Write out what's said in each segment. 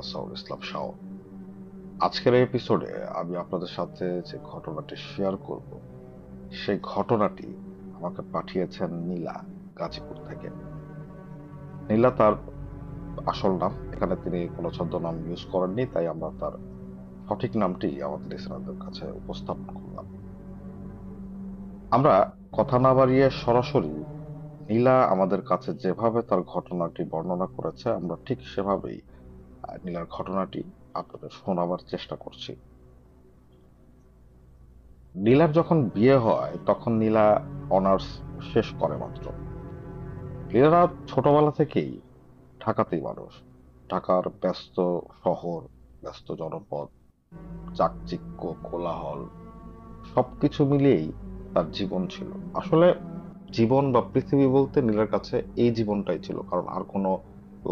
আসাউল ইসলাম শাওন। আজকের এই এপিসোডে আমি আপনাদের সাথে যে ঘটনাটি শেয়ার করব, সেই ঘটনাটি আমাকে পাঠিয়েছেন নীলা, গাজীপুর থেকে। নীলা তার আসল নাম, এখানে তিনি কোনো ছদ্মনাম ইউজ করেননি, তাই আমরা তার সঠিক নামটি আমাদের লিসেনারদের কাছে উপস্থাপন করলাম। আমরা কথা না বাড়িয়ে সরাসরি নীলা আমাদের কাছে যেভাবে তার ঘটনাটি বর্ণনা করেছে, আমরা ঠিক সেভাবেই নীলার ঘটনাটি আপনাদের শোনাবার চেষ্টা করছি। নীলার যখন বিয়ে হয় তখন নীলা অনার্স শেষ করে মাত্র। নীলারা ছোটবেলা থেকেই ঢাকাতেই মানুষ। ঢাকার ব্যস্ত শহর, ব্যস্ত জনপদ, চাকচিক্য, কোলাহল সবকিছু মিলিয়েই তার জীবন ছিল। আসলে জীবন বা পৃথিবী বলতে নীলার কাছে এই জীবনটাই ছিল, কারণ আর কোনো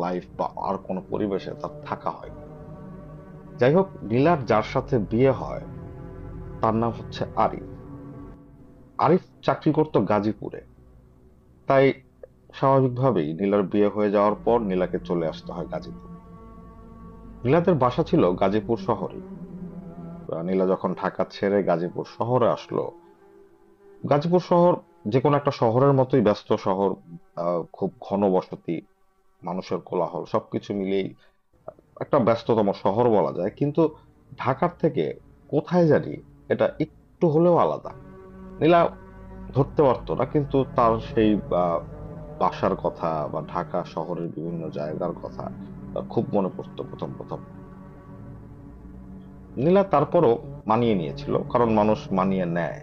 লাইফ বা আর কোনো পরিবেশে তার থাকা হয়নি। যাই হোক, নীলার যার সাথে বিয়ে হয় তার নাম হচ্ছে আরিফ। আরিফ চাকরি করত গাজীপুরে, তাই স্বাভাবিকভাবেই নীলার বিয়ে হয়ে যাওয়ার পর নীলাকে চলে আসতে হয় গাজীপুর। নীলাদের বাসা ছিল গাজীপুর শহরে। নীলা যখন ঢাকা ছেড়ে গাজীপুর শহরে আসলো, গাজীপুর শহর যে কোনো একটা শহরের মতোই ব্যস্ত শহর, খুব ঘনবসতি, মানুষের কোলাহল সবকিছু মিলিয়েই একটা ব্যস্ততম শহর বলা যায়। কিন্তু ঢাকার থেকে কোথায় জানি এটা একটু হলেও আলাদা। নীলা ধরতে পারতো না, কিন্তু তার সেই বাসার কথা বা ঢাকা শহরের বিভিন্ন জায়গার কথা খুব মনে পড়তো প্রথম প্রথম। নীলা তারপরও মানিয়ে নিয়েছিল, কারণ মানুষ মানিয়ে নেয়।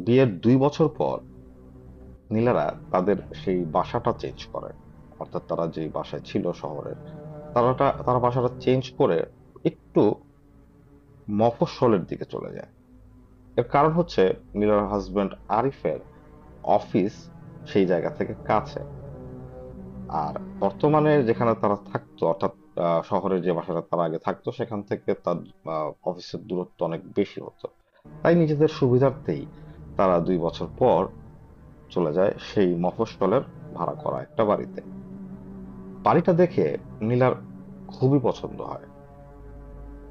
বিয়ের 2 বছর পর নীলারা তাদের সেই বাসাটা চেঞ্জ করে। অর্থাৎ তারা যে বাসায় ছিল শহরের, তারা বাসাটা চেঞ্জ করে একটু মফস্বলের দিকে চলে যায়। এর কারণ হচ্ছে নীলার হাজবেন্ড আরিফের অফিস সেই জায়গা থেকে কাছে। আর বর্তমানে যেখানে তারা থাকতো, অর্থাৎ শহরের যে বাসাটা তারা আগে থাকতো, সেখান থেকে তার অফিসের দূরত্ব অনেক বেশি হতো। তাই নিজেদের সুবিধার্থেই তারা 2 বছর পর চলে যায় সেই মফস্বলের ভাড়া করা একটা বাড়িতে। বাড়িটা দেখে নীলার খুবই পছন্দ হয়।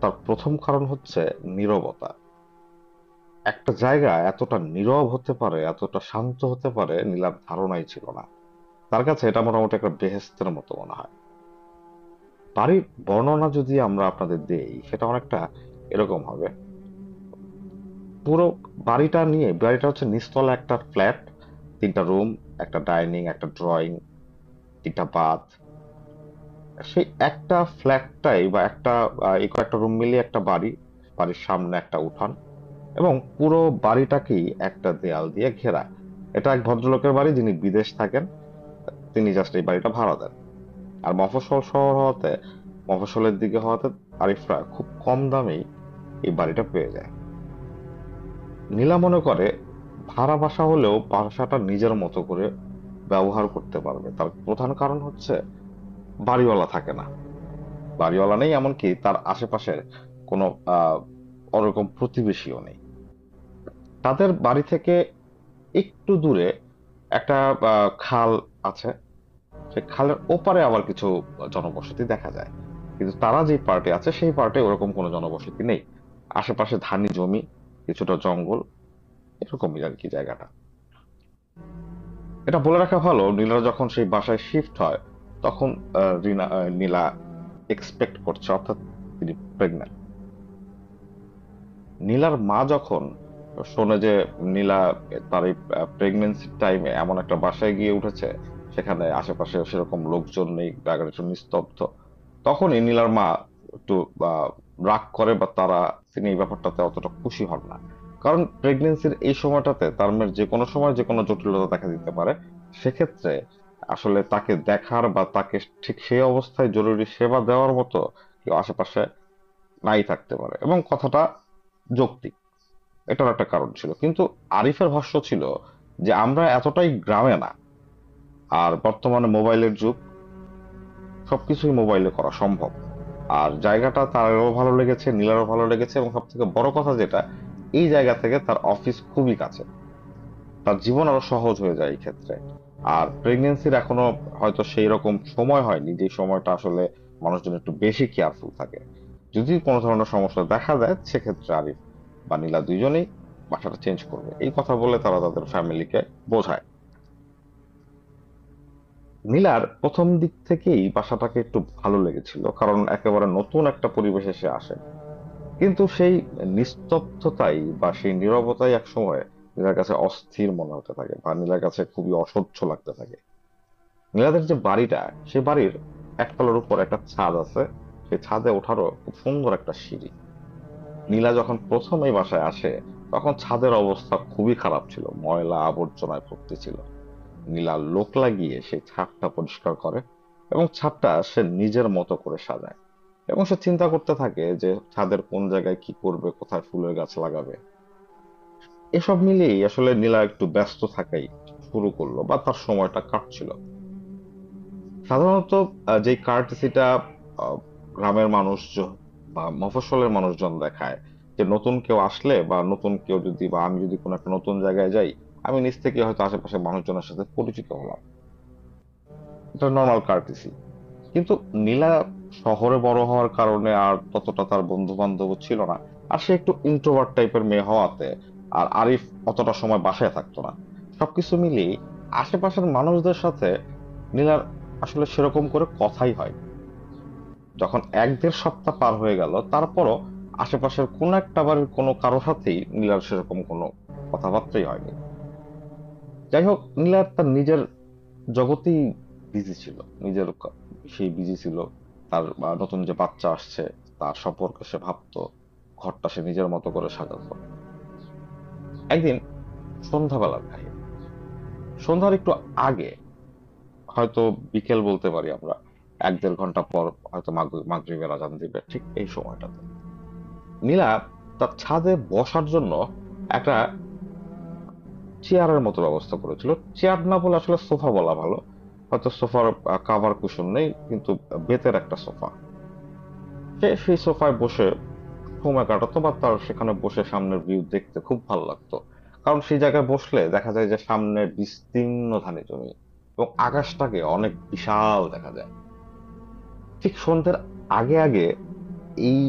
তার প্রথম কারণ হচ্ছে নীরবতা। একটা জায়গা এতটা নীরব হতে পারে, এতটা শান্ত হতে পারে, নীলার ধারণাই ছিল না। তার কাছে এটা মোটামুটি একটা বেহেশতের মতো মনে হয়। বাড়ির বর্ণনা যদি আমরা আপনাদের দেই, সেটা অনেকটা এরকম হবে। পুরো বাড়িটা হচ্ছে নিচতলা একটা ফ্ল্যাট, 3টা রুম, একটা ডাইনিং, একটা ড্রয়িং, 3টা বাথ। সেই একটা ফ্ল্যাটটাই বা একটা এই কয়েকটা রুম মিলিয়ে একটা বাড়ি। বাড়ির সামনে একটা উঠান এবং পুরো বাড়িটাকেই একটা দেয়াল দিয়ে ঘেরা। এটা এক ভদ্রলোকের বাড়ি, যিনি বিদেশ থাকেন। তিনি জাস্ট এই বাড়িটা ভাড়া দেন। আর মফস্বলের দিকে হওয়াতে আরিফরা খুব কম দামেই এই বাড়িটা পেয়ে যায়। নীলা মনে করে ভাড়া বাসা হলেও বাসাটা নিজের মতো করে ব্যবহার করতে পারবে। তার প্রধান কারণ হচ্ছে বাড়িওয়ালা থাকে না। বাড়িওয়ালা নেই, এমনকি তার আশেপাশের কোনো আহ ওরকম প্রতিবেশীও নেই। তাদের বাড়ি থেকে একটু দূরে একটা খাল আছে। সে খালের ওপারে আবার কিছু জনবসতি দেখা যায়, কিন্তু তারা যে পার্টে আছে সেই পার্টে ওরকম কোনো জনবসতি নেই। আশেপাশে ধানি জমি, কিছুটা জঙ্গল, এরকমই আর কি জায়গাটা। এটা বলে রাখা ভালো, নীলা যখন সেই বাসায় শিফট হয় তখন নীলা এক্সপেক্ট করছে, অর্থাৎ তিনি প্রেগন্যান্ট। নীলার মা যখন শোনে যে নীলা তার এই প্রেগনেন্সির টাইমে এমন একটা বাসায় গিয়ে উঠেছে, সেখানে আশেপাশে সেরকম লোকজন নেই, জায়গাটা একটু নিস্তব্ধ, তখনই নীলার মা একটু আহ, রাগ করে, বা তিনি এই ব্যাপারটাতে অতটা খুশি হন না। কারণ প্রেগনেন্সির এই সময়টাতে তার মেয়ের যে কোনো সময় যে কোনো জটিলতা দেখা দিতে পারে। সেক্ষেত্রে আসলে তাকে দেখার বা তাকে ঠিক সেই অবস্থায় জরুরি সেবা দেওয়ার মতো কেউ আশেপাশে নাই থাকতে পারে, এবং কথাটা যৌক্তিক। এটার একটা কারণ ছিল। কিন্তু আরিফের ভাষ্য ছিল যে আমরা এতটাই গ্রামে না, আর বর্তমানে মোবাইলের যুগ, সবকিছুই মোবাইলে করা সম্ভব। আর জায়গাটা তারও ভালো লেগেছে, নীলারও ভালো লেগেছে, এবং সব থেকে বড় কথা যেটা, এই জায়গা থেকে তার অফিস খুবই কাছে। তার জীবন আরো সহজ হয়ে যায় এই ক্ষেত্রে। আর প্রেগনেন্সির এখনো হয়তো সেই রকম সময় হয়নি যে সময়টা আসলে মানুষজন একটু বেশি কেয়ারফুল থাকে। যদি কোনো ধরনের সমস্যা দেখা দেয় সেক্ষেত্রে আরিফ বা নীলা দুইজনেই বাসাটা চেঞ্জ করবে, এই কথা বলে তারা তাদের ফ্যামিলিকে বোঝায়। নীলার প্রথম দিক থেকেই বাসাটাকে একটু ভালো লেগেছিল, কারণ একেবারে নতুন একটা পরিবেশে সে আসে। কিন্তু সেই নিস্তব্ধতাই বা সেই নীরবতাই এক সময় নীলার কাছে অস্থির মনে হতে থাকে বা নীলার কাছে খুবই অসহ্য লাগতে থাকে। নীলাদের যে বাড়িটা, সে বাড়ির একতলার উপর একটা ছাদ আছে, সেই ছাদে ওঠারও খুব সুন্দর একটা সিঁড়ি। নীলা যখন প্রথম এই বাসায় আসে তখন ছাদের অবস্থা খুবই খারাপ ছিল, ময়লা আবর্জনায় ভর্তি ছিল। নীলা লোক লাগিয়ে সেই ছাদটা পরিষ্কার করে এবং ছাদটা সে নিজের মতো করে সাজায়। এবং সে চিন্তা করতে থাকে যে ছাদের কোন জায়গায় কি করবে, কোথায় ফুলের গাছ লাগাবে। এসব মিলিয়েই আসলে নীলা একটু ব্যস্ত থাকাই শুরু করলো বা তার সময়টা কাটছিল। সাধারণত যেই কার্টেসিটা গ্রামের মানুষ বা মফস্বলের মানুষজন দেখায়, যে নতুন কেউ আসলে বা নতুন কেউ যদি বা আমি যদি কোনো একটা নতুন জায়গায় যাই, আমি নিজ থেকে হয়তো আশেপাশে মানুষজনের সাথে পরিচিত হলাম, এটা নর্মাল কার্টেসি। কিন্তু নীলা শহরে বড় হওয়ার কারণে আর ততটা তার বন্ধু বান্ধব ছিল না। আর সে একটু ইন্ট্রোভার্ট টাইপের মেয়ে হওয়াতে আর আরিফ অতটা সময় বাসায় থাকতো না। সবকিছু মিলিয়ে আশেপাশের মানুষদের সাথে নীলার আসলে সেরকম করে কথাই হয়নি। যখন ১-১.৫ সপ্তাহ পার হয়ে গেল তারপরও আশেপাশের কোনো একটা বাড়ির কোনো কারো সাথেই নীলার সেরকম কোনো কথাবার্তাই হয়নি। যাই হোক, নীলা তার নিজের জগতেই বিজি ছিল, নিজের সেই বিজি ছিল। তার নতুন যে বাচ্চা আসছে তার সম্পর্কে সে ভাবতো, ঘরটা সে নিজের মতো করে সাজাতো। একদিন সন্ধ্যাবেলার কাহিনী, সন্ধ্যার একটু আগে, হয়তো বিকেল বলতে পারি আমরা, ১-১.৫ ঘন্টা পর হয়তো মাগরিবের আজান দিবে, ঠিক এই সময়টাতে নীলা তার ছাদে বসার জন্য একটা চেয়ারের মতো ব্যবস্থা করেছিল। চেয়ার না বলে আসলে সোফা বলা ভালো, হয়তো সোফার কাভার কুশন নেই, কিন্তু বেতের একটা সোফা। সে সেই সোফায় বসে সময় কাটাতো বা তার সেখানে বসে সামনের ভিউ দেখতে খুব ভালো লাগতো। কারণ সেই জায়গায় বসলে দেখা যায় যে সামনে বিস্তীর্ণ ধানি জমি এবং আকাশটাকে অনেক বিশাল দেখা যায়। ঠিক সন্ধ্যের আগে আগে এই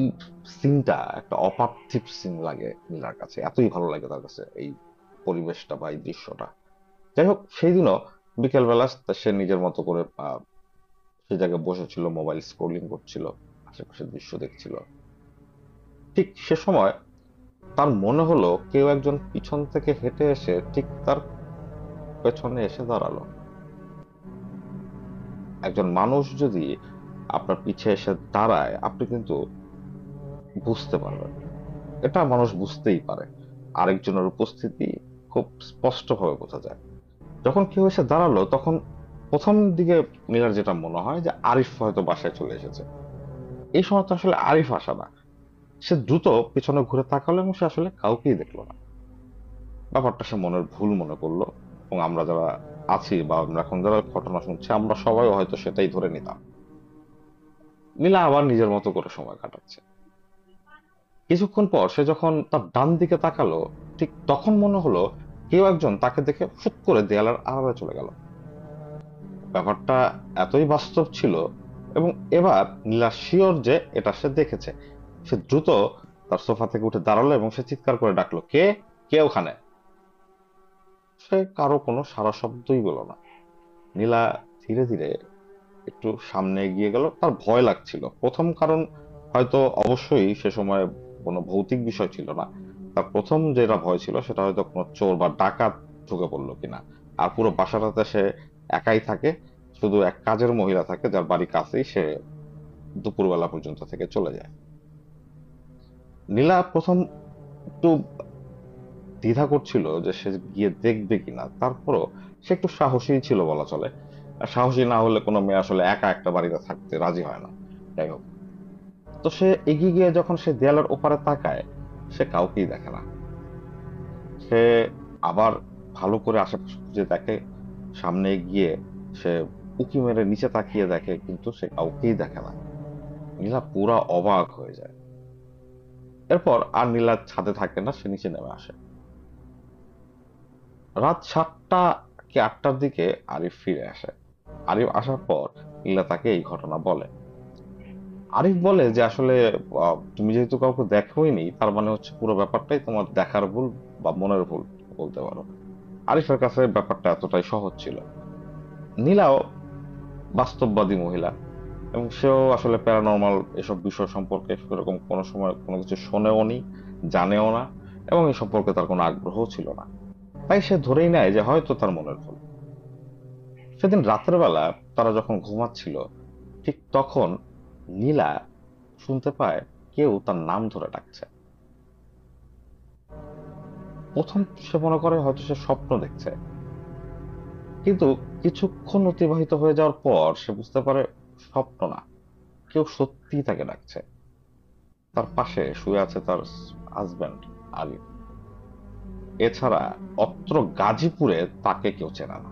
সিনটা একটা অপার্থিব সিন লাগে নীলার কাছে, এতই ভালো লাগে তার কাছে এই পরিবেশটা বা এই দৃশ্যটা। যাই হোক, সেই দিনও বিকেল বেলা সে নিজের মতো করে সে জায়গায় বসেছিল, মোবাইল স্ক্রোলিং করছিল, আশেপাশের দৃশ্য দেখছিল। ঠিক সে সময় তার মনে হলো কেউ একজন পিছন থেকে হেঁটে এসে ঠিক তার পেছনে এসে দাঁড়ালো। একজন মানুষ যদি আপনার পিছে এসে দাঁড়ায় আপনি কিন্তু বুঝতে পারবেন, এটা মানুষ বুঝতেই পারে, আরেকজনের উপস্থিতি খুব স্পষ্টভাবে বোঝা যায়। যখন কেউ এসে দাঁড়ালো তখন প্রথম দিকে নীলার যেটা মনে হয় যে আরিফ হয়তো বাসায় চলে এসেছে। এই সময় তো আসলে আরিফ আসা না। সে দ্রুত পেছনে ঘুরে তাকালো এবং সে আসলে কাউকেই দেখলো না। ব্যাপারটা সে মনের ভুল মনে করলো এবং আমরা যারা আছি বা আমরা এখন যারা ঘটনা শুনছি আমরা সবাই হয়তো সেটাই ধরে নিতাম। নীলা আবার নিজের মতো করে সময় কাটাচ্ছে। কিছুক্ষণ পর সে যখন তার ডান দিকে তাকালো, ঠিক তখন মনে হলো কেউ একজন তাকে দেখে ফুট করে দেয়ালের আড়ালে চলে গেল। ব্যাপারটা এতই বাস্তব ছিল এবং এবার নীলা শিওর যে এটা সে দেখেছে। সে দ্রুত তার সোফা থেকে উঠে দাঁড়ালো এবং সে চিৎকার করে ডাকলো, কে, কে ওখানে? সে কারো কোনো সাড়া শব্দই পেল না। নীলা ধীরে ধীরে একটু সামনে এগিয়ে গেল, তার ভয় লাগছিল। প্রথম কারণ হয়তো অবশ্যই সে সময় কোনো ভৌতিক বিষয় ছিল না। তার প্রথম যেটা ভয় ছিল সেটা হয়তো কোনো চোর বা ডাকাত ঢুকে পড়লো কিনা। আর পুরো বাসাটাতে সে একাই থাকে, শুধু এক কাজের মহিলা থাকে যার বাড়ি কাছেই, সে দুপুরবেলা পর্যন্ত থেকে চলে যায়। নীলা প্রথম একটু দ্বিধা করছিল যে সে গিয়ে দেখবে কিনা, তারপরও সে একটু সাহসী ছিল বলা চলে। আর সাহসী না হলে কোনো মেয়ে আসলে একা একটা বাড়িতে থাকতে রাজি হয় না। যাই হোক, তো সে এগিয়ে গিয়ে যখন সে দেয়ালের ওপারে তাকায় সে কাউকেই দেখে না। সে আবার ভালো করে আশেপাশে খুঁজে দেখে, সামনে গিয়ে সে উঁকি মেরে নিচে তাকিয়ে দেখে, কিন্তু সে কাউকেই দেখে না। নীলা পুরা অবাক হয়ে যায়। এরপর আর নীলা ছাদে থাকে না, সে নিচে নেমে আসে। রাত ৭টা কি ৮টার দিকে আরিফ ফিরে আসে। আরিফ আসার পর নীলা তাকে এই ঘটনা বলে। আরিফ বলে যে আসলে তুমি যেহেতু কাউকে দেখোই নি, তার মানে হচ্ছে পুরো ব্যাপারটাই তোমার দেখার ভুল বা মনের ভুল বলতে পারো। আরিফের কাছে ব্যাপারটা এতটাই সহজ ছিল। নীলাও বাস্তববাদী মহিলা, এবং সেও আসলে প্যারানর্মাল এসব বিষয় সম্পর্কে সেরকম কোনো সময় কোনো কিছু শোনেও নি, জানেও না, এবং এই সম্পর্কে তার কোনো আগ্রহ ছিল না। তাই সে ধরেই নেয় যে হয়তো তার মনের ভুল। সেদিন রাতের বেলা তারা যখন ঘুমাচ্ছিল, ঠিক তখন নীলা শুনতে পায় কেউ তার নাম ধরে ডাকছে। প্রথম সে মনে করে হয়তো সে স্বপ্ন দেখছে, কিন্তু কিছুক্ষণ অতিবাহিত হয়ে যাওয়ার পর সে বুঝতে পারে স্বপ্ন না, কেউ সত্যিই তাকে ডাকছে। তার পাশে শুয়ে আছে তার হাজবেন্ড আলিফ। এছাড়া অত্র গাজীপুরে তাকে কেউ চেনে না,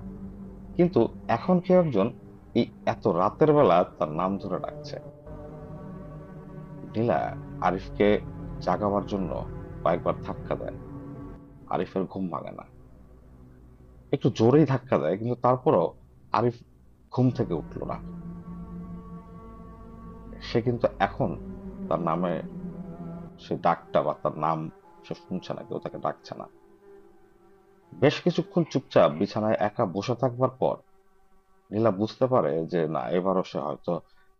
কিন্তু এখন কেউ একজন এই এত রাতের বেলা তার নাম ধরে ডাকছে। নীলা আরিফকে জাগাবার জন্য কয়েকবার ধাক্কা দেয়। আরিফের ঘুম ভাঙে না, একটু জোরেই ধাক্কা দেয়, কিন্তু তারপরও আরিফ ঘুম থেকে উঠল না। সে কিন্তু এখন তার নামে, সে ডাকটা বা তার নাম সে শুনছে না, কেউ তাকে ডাকছে না। বেশ কিছুক্ষণ চুপচাপ বিছানায় একা বসে থাকবার পর নীলা বুঝতে পারে যে না, এবারও সে হয়তো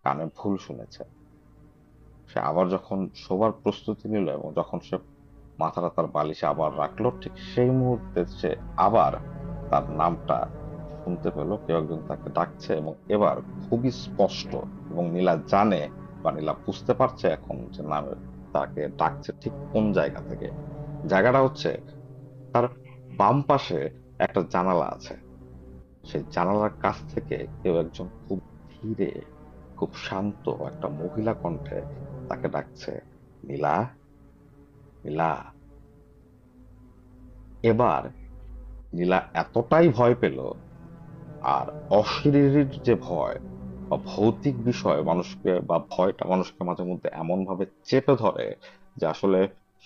কানে ভুল শুনেছে। সে আবার যখন শোবার প্রস্তুতি নিল এবং যখন সে মাথাটা তার বালিশে আবার রাখলো, ঠিক সেই মুহূর্তে সে আবার তার নামটা শুনতে পেল, কেউ একজন তাকে ডাকছে, এবং এবার খুবই স্পষ্ট। এবং নীলা জানে বা নীলা বুঝতে পারছে এখন যে নামে তাকে ডাকছে ঠিক কোন জায়গা থেকে। জায়গাটা হচ্ছে তার বাম পাশে একটা জানালা আছে। সেই জানালার কাছ থেকে কেউ একজন খুব ধীরে, খুব শান্ত একটা মহিলা কণ্ঠে তাকে ডাকছে, নীলা, নীলা। এবার নীলা এতটাই ভয় পেল, আর অশরীরীর যে ভয় বা ভৌতিক বিষয় মানুষকে, বা ভয়টা মানুষকে মাঝে মধ্যে এমন ভাবে চেপে ধরে যে আসলে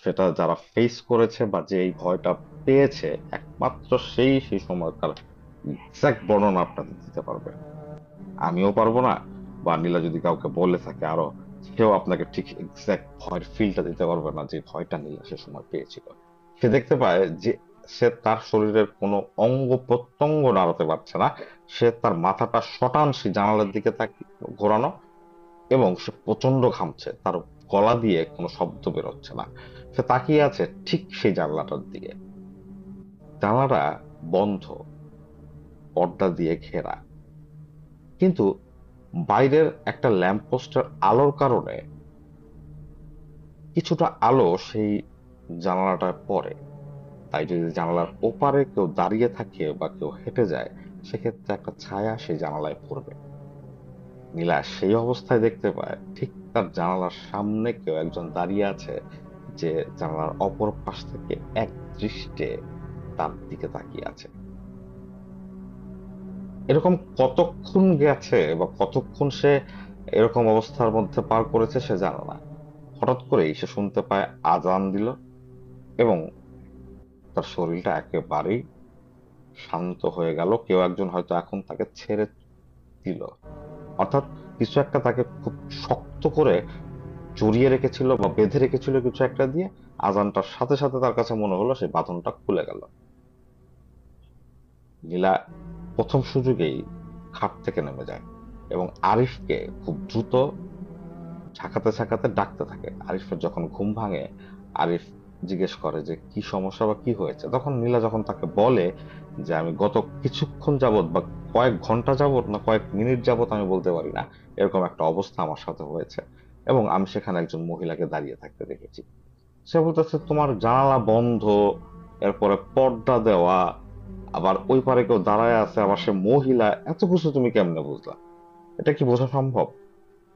সেটা যারা ফেস করেছে বা যে এই ভয়টা পেয়েছে, একমাত্র সেই সেই সময়কার এক্সাক্ট বর্ণনা আপনাদের দিতে পারবে। আমিও পারবো না, বা নীলা যদি কাউকে বলে থাকে আরো, সেও আপনাকে ঠিক এক্সাক্ট ভয়ের ফিলটা দিতে পারবে না যে ভয়টা নীলা সে সময় পেয়েছিল। সে দেখতে পায় যে সে তার শরীরের কোনো অঙ্গ প্রত্যঙ্গ নাড়াতে পারছে না। সে তার মাথাটা শটানসি জানালার দিকে ঘোরানো, এবং সে প্রচন্ড ঘামছে, তার গলা দিয়ে কোনো শব্দ বেরোচ্ছে না। সে তাকিয়ে আছে ঠিক সেই জানলাটার দিকে। জানালাটা বন্ধ, পর্দা দিয়ে ঘেরা, কিন্তু বাইরের একটা ল্যাম্পপোস্টের আলোর কারণে কিছুটা আলো সেই জানালাটায় পড়ে। তাই যদি জানালার ওপারে কেউ দাঁড়িয়ে থাকে বা কেউ হেঁটে যায়, সেক্ষেত্রে একটা ছায়া সেই জানালায় পড়বে। নীলা সেই অবস্থায় দেখতে পায় ঠিক তার জানালার সামনে কেউ একজন দাঁড়িয়ে আছে, যে জানালার অপর পাশ থেকে এক দৃষ্টে তার দিকে তাকিয়ে আছে। এরকম কতক্ষণ গেছে বা কতক্ষণ সে এরকম অবস্থার মধ্যে পার করেছে সে জানে না। হঠাৎ করেই সে শুনতে পায় আজান দিল, এবং তার শরীরটা একেবারেই শান্ত হয়ে গেল। কেউ একজন হয়তো এখন তাকে ছেড়ে দিল, অর্থাৎ কিছু একটা তাকে খুব শক্ত করে জড়িয়ে রেখেছিল বা বেঁধে রেখেছিল কিছু একটা দিয়ে। আজানটার সাথে সাথে তার কাছে মনে হলো সেই বাঁধনটা খুলে গেল। নীলা প্রথম সুযোগেই খাট থেকে নেমে যায় এবং আরিফকে খুব দ্রুত ঝাঁকাতে ঝাঁকাতে ডাকতে থাকে। আরিফের যখন ঘুম ভাঙে, আরিফ জিজ্ঞেস করে যে কি সমস্যা বা কি হয়েছে। তখন নীলা যখন তাকে বলে যে আমি গত কিছুক্ষণ যাবত বা কয়েক ঘন্টা যাবত না কয়েক মিনিট যাবত আমি বলতে পারি না, এরকম একটা অবস্থা আমার সাথে হয়েছে, এবং আমি সেখানে একজন মহিলাকে দাঁড়িয়ে থাকতে দেখেছি। সে বলতেছে তোমার জানালা বন্ধ, এরপরে পর্দা দেওয়া, আবার ওই পারে কেউ দাঁড়ায় আছে, আবার সে মহিলা, এত কিছু তুমি কেমনে বুঝলা? এটা কি বোঝা সম্ভব?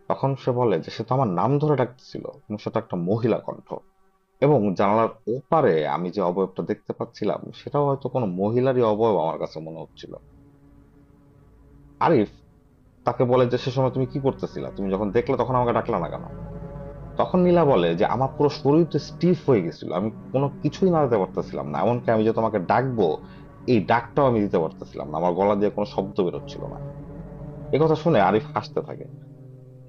তখন সে বলে যে সে তো আমার নাম ধরে ডাকতেছিল এবং সেটা একটা মহিলা কণ্ঠ, এবং জানালার ওপারে আমি যে অবয়বটা দেখতে পাচ্ছিলাম সেটাও হয়তো কোনো মহিলারই অবয়ব আমার কাছে মনে হচ্ছিল। আরিফ তাকে বলে যে সে সময় তুমি কি করতেছিলা, তুমি যখন দেখলে তখন আমাকে ডাকলা না কেন? তখন নীলা বলে যে আমার পুরো শরীর তো স্টিফ হয়ে গেছিল, আমি কোনো কিছুই নাড়াতে পারতেছিলাম না, এমনকি আমি যে তোমাকে ডাকবো এই ডাকটাও আমি দিতে পারতেছিলাম না, আমার গলা দিয়ে কোনো শব্দ বেরোচ্ছিল না। এ কথা শুনে আরিফ হাসতে থাকে।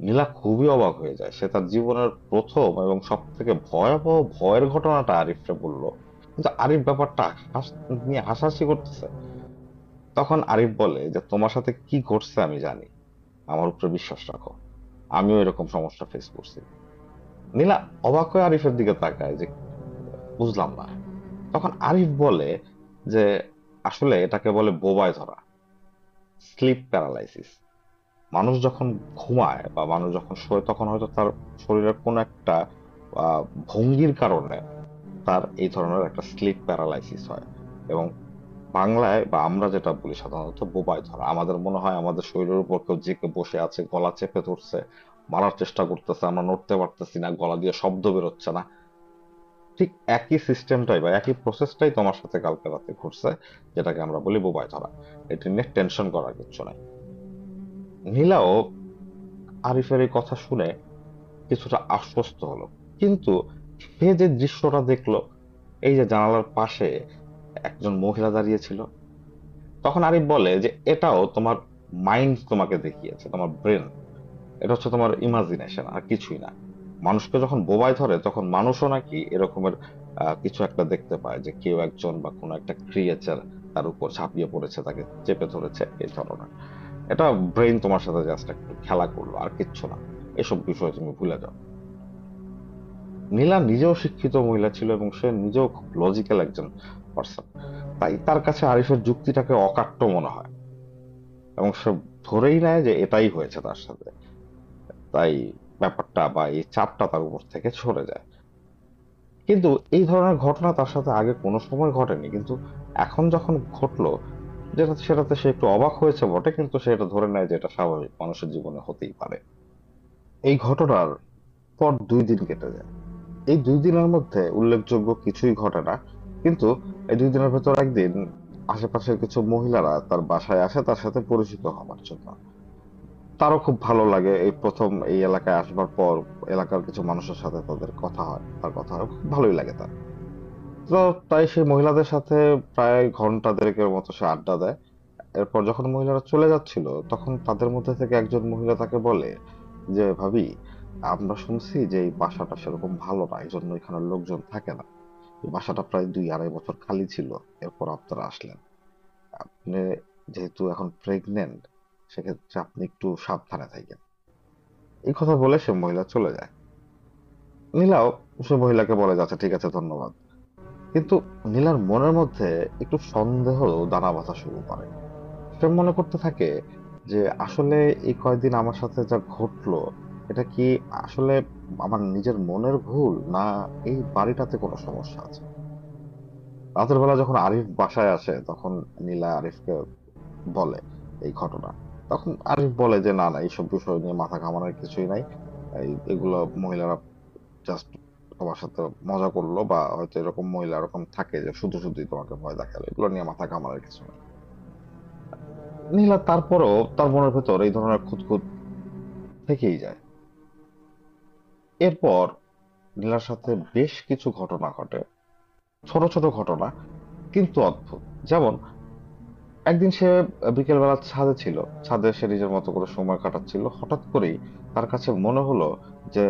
নীলা খুবই অবাক হয়ে যায়। সে তার জীবনের প্রথম এবং সব থেকে ভয়াবহ ভয়ের ঘটনাটা আরিফকে বললো, কিন্তু আরিফ ব্যাপারটা নিয়ে হাসাহাসি করতেছে। তখন আরিফ বলে যে তোমার সাথে কি ঘটছে আমি জানি, আমার উপরে বিশ্বাস রাখো, আমিও এরকম সমস্যা ফেস করছি। নীলা অবাক হয়ে আরিফের দিকে তাকায় যে বুঝলাম না। তখন আরিফ বলে যে আসলে এটাকে বলে বোবায় ধরা, স্লিপ প্যারালাইসিস। মানুষ যখন ঘুমায় বা মানুষ যখন শোয় তখন হয়তো তার শরীরের কোনো একটা ভঙ্গির কারণে তার এই ধরনের একটা স্লিপ প্যারালাইসিস হয়। এবং বাংলায় বা আমরা যেটা বলি সাধারণত বোবায় ধরা, আমাদের মনে হয় আমাদের শরীরের উপর কেউ জেঁকে বসে আছে, গলা চেপে ধরছে, মারার চেষ্টা করতেছে, আমরা নড়তে পারতেছি না, গলা দিয়ে শব্দ বেরোচ্ছে না। ঠিক একই সিস্টেমটাই বা একই প্রসেসটাই তোমার সাথে কালকে রাতে ঘটছে, যেটাকে আমরা বলি বোবায় ধরা। এটি নিয়ে টেনশন করার কিছু নাই। নীলাও আরিফের এই কথা শুনে কিছুটা আশ্বস্ত হলো। কিন্তু সে যে দৃশ্যটা দেখলো, এই যে জানালার পাশে একজন মহিলা দাঁড়িয়ে ছিল, তখন আরিফ বলে যে এটাও তোমার মাইন্ড তোমাকে দেখিয়েছে, তোমার ব্রেন। এটা হচ্ছে তোমার ইমাজিনেশন, আর কিছুই না। মানুষকে যখন বোবায় ধরে তখন মানুষও নাকি এরকমের কিছু একটা দেখতে পায়, যে কেউ একজন বা কোনো একটা ক্রিয়েচার তার উপর ঝাঁপিয়ে পড়েছে, তাকে চেপে ধরেছে, এই ধরনের। এটা ব্রেন তোমার সাথে জাস্ট একটু খেলা করলো, আর কিচ্ছু না। এসব বিষয় তুমি ভুলে যাও। নীলা নিজেও শিক্ষিত মহিলা ছিল এবং সে নিজেও খুব লজিক্যাল একজন পার্সন। তাই তার কাছে আরিফের যুক্তিটাকে অকাট্য মনে হয় এবং সে ধরেই নেয় যে এটাই হয়েছে তার সাথে। তাই ব্যাপারটা বা এই চাপটা তার উপর থেকে সরে যায়। কিন্তু এই ধরনের ঘটনা তার সাথে আগে কোনো সময় ঘটেনি, কিন্তু এখন যখন ঘটলো, যেটা সেটাতে সে একটু অবাক হয়েছে বটে, কিন্তু সে এটা ধরে নেয় যে এটা স্বাভাবিক, মানুষের জীবনে হতেই পারে। এই ঘটনার পর 2 দিন কেটে যায়। এই 2 দিনের মধ্যে উল্লেখযোগ্য কিছুই ঘটে না। কিন্তু এই 2 দিনের ভেতর একদিন আশেপাশের কিছু মহিলারা তার বাসায় আসে তার সাথে পরিচিত হবার জন্য। তারও খুব ভালো লাগে, এই প্রথম এই এলাকায় আসবার পর এলাকার কিছু মানুষের সাথে তাদের কথা হয়, তার কথা হয়, খুব ভালোই লাগে তার। তো তাই সেই মহিলাদের সাথে প্রায় ঘন্টা দেড়েকের মতো সে আড্ডা দেয়। এরপর যখন মহিলারা চলে যাচ্ছিল তখন তাদের মধ্যে থেকে একজন মহিলা তাকে বলে যে ভাবি, আমরা শুনছি যে এই বাসাটা সেরকম ভালো না, এই জন্য এখানে লোকজন থাকে না। এই বাসাটা প্রায় 2-2.5 বছর খালি ছিল, এরপর আপনারা আসলেন। আপনি যেহেতু এখন প্রেগনেন্ট, সেক্ষেত্রে আপনি একটু সাবধানে থাকেন। এই কথা বলে সে মহিলা চলে যায়। নীলাও সে মহিলাকে বলে যাচ্ছে ঠিক আছে, ধন্যবাদ। কিন্তু নীলার মনের মধ্যে একটু সন্দেহ দানা বাঁধা শুরু করে। সে মনে করতে থাকে যে আসলে এই কয়েকদিন আমার সাথে যা ঘটলো, এটা কি আসলে আমার নিজের মনের ভুল, না এই বাড়িটাতে কোনো সমস্যা আছে। রাতের বেলা যখন আরিফ বাসায় আসে তখন নীলা আরিফকে বলে এই ঘটনা। তখন আরিফ বলে যে না না, এইসব বিষয় নিয়ে মাথা ঘামানোর কিছুই নাই। এগুলো মহিলারা জাস্ট তোমার সাথে মজা করলো, বা হয়তো এরকম মহিলা এরকম থাকে যে শুধু শুধুই তোমাকে ভয় দেখালো, এগুলো নিয়ে মাথা ঘামানোর কিছু নেই। নীলা তারপরও তার মনের ভেতর এই ধরনের খুঁতখুঁত থেকেই যায়। এরপর নীলার সাথে বেশ কিছু ঘটনা ঘটে, ছোট ছোট ঘটনা, কিন্তু অদ্ভুত। যেমন একদিন সে বিকেল বেলা ছাদে ছিল, ছাদে সে নিজের মতো করে সময় কাটাচ্ছিল, হঠাৎ করেই তার কাছে মনে হলো যে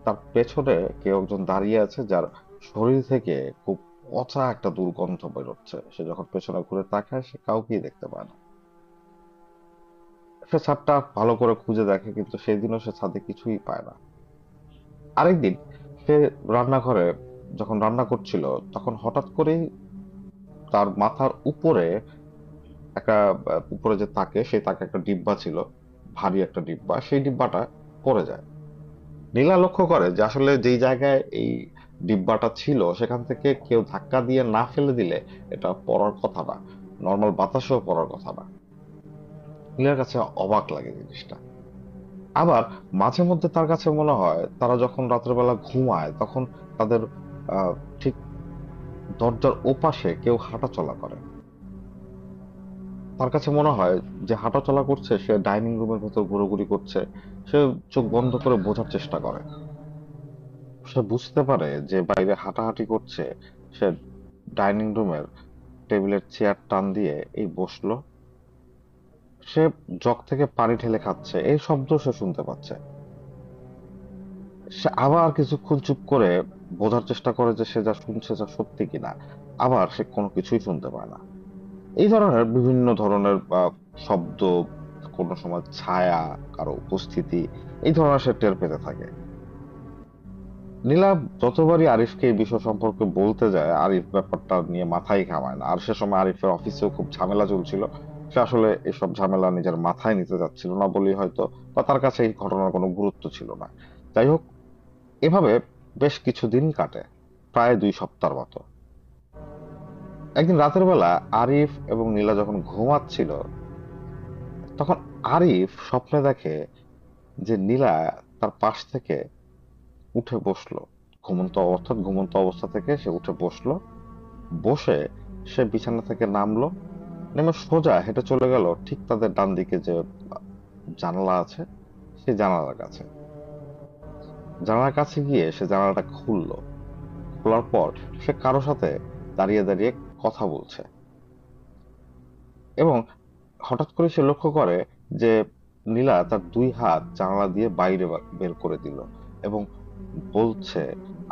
তার পেছনে কেউ একজন দাঁড়িয়ে আছে, যার শরীর থেকে খুব পচা একটা দুর্গন্ধ বেরোচ্ছে। সে যখন পেছনে ঘুরে তাকায় সে কাউকেই দেখতে পায় না। সে ছাদটা ভালো করে খুঁজে দেখে, কিন্তু সেদিনও সে ছাদে কিছুই পায় না। আরেকদিন সে রান্নাঘরে যখন রান্না করছিল তখন হঠাৎ করেই তার মাথার উপরে একটা উপরে যে তাকে, সেই তাকে একটা ডিব্বা ছিল, ভারী একটা ডিব্বা, সেই ডিব্বাটা পড়ে যায়। নীলা লক্ষ্য করে যে আসলে যেই জায়গায় এই ডিব্বাটা ছিল সেখান থেকে কেউ ধাক্কা দিয়ে না ফেলে দিলে এটা পড়ার কথা না, নর্মাল বাতাসেও পড়ার কথা না। নীলার কাছে অবাক লাগে জিনিসটা। আবার মাঝে মধ্যে তার কাছে মনে হয় তারা যখন রাতের বেলা ঘুমায় তখন তাদের ঠিক দরজার ওপাশে কেউ হাঁটাচলা করে। তার কাছে মনে হয় যে হাঁটাচলা করছে, সে ডাইনিং রুমের ভেতর ঘোরাঘুরি করছে। সে চোখ বন্ধ করে বোঝার চেষ্টা করে। সে বুঝতে পারে যে বাইরে হাঁটাহাঁটি করছে। সে ডাইনিং রুমের টেবিলের চেয়ার টান দিয়ে এই বসলো। সে জগ থেকে পানি ঢেলে খাচ্ছে, এই শব্দ সে শুনতে পাচ্ছে। সে আবার কিছুক্ষণ চুপ করে বোঝার চেষ্টা করে যে সে যা শুনছে যা সত্যি কিনা। আবার সে কোনো কিছুই শুনতে পায় না। এই ধরনের বিভিন্ন ধরনের শব্দ, কোনো সময় ছায়া, কারো উপস্থিতি, এই ধরনের সে টের পেতে থাকে। নীলা যতবারই আরিফকে এই বিষয় সম্পর্কে বলতে যায়, আরিফ ব্যাপারটা নিয়ে মাথায় ঘামায় না। আর সে সময় আরিফের অফিসেও খুব ঝামেলা চলছিল। সে আসলে এসব ঝামেলা নিজের মাথায় নিতে যাচ্ছিল না বলেই হয়তো, বা তার কাছে এই ঘটনার কোনো গুরুত্ব ছিল না। যাই হোক, এভাবে বেশ কিছুদিন কাটে, প্রায় 2 সপ্তাহের মতো। একদিন রাতের বেলা আরিফ এবং নীলা যখন ঘুমাচ্ছিল, তখন আরিফ স্বপ্নে দেখে যে নীলা তার পাশ থেকে উঠে বসলো। ঘুমন্ত অবস্থা থেকে সে উঠে বসলো। বসে সে বিছানা থেকে নামলো, নেমে সোজা হেঁটে চলে গেল ঠিক তাদের ডান দিকে যে জানালা আছে, সেই জানালার কাছে। জানালার কাছে গিয়ে সে জানালাটা খুললো। খোলার পর সে কারো সাথে দাঁড়িয়ে দাঁড়িয়ে কথা বলছে, এবং হঠাৎ করে সে লক্ষ্য করে যে নীলা তার 2 হাত জানালা দিয়ে বাইরে বের করে দিল, এবং বলছে,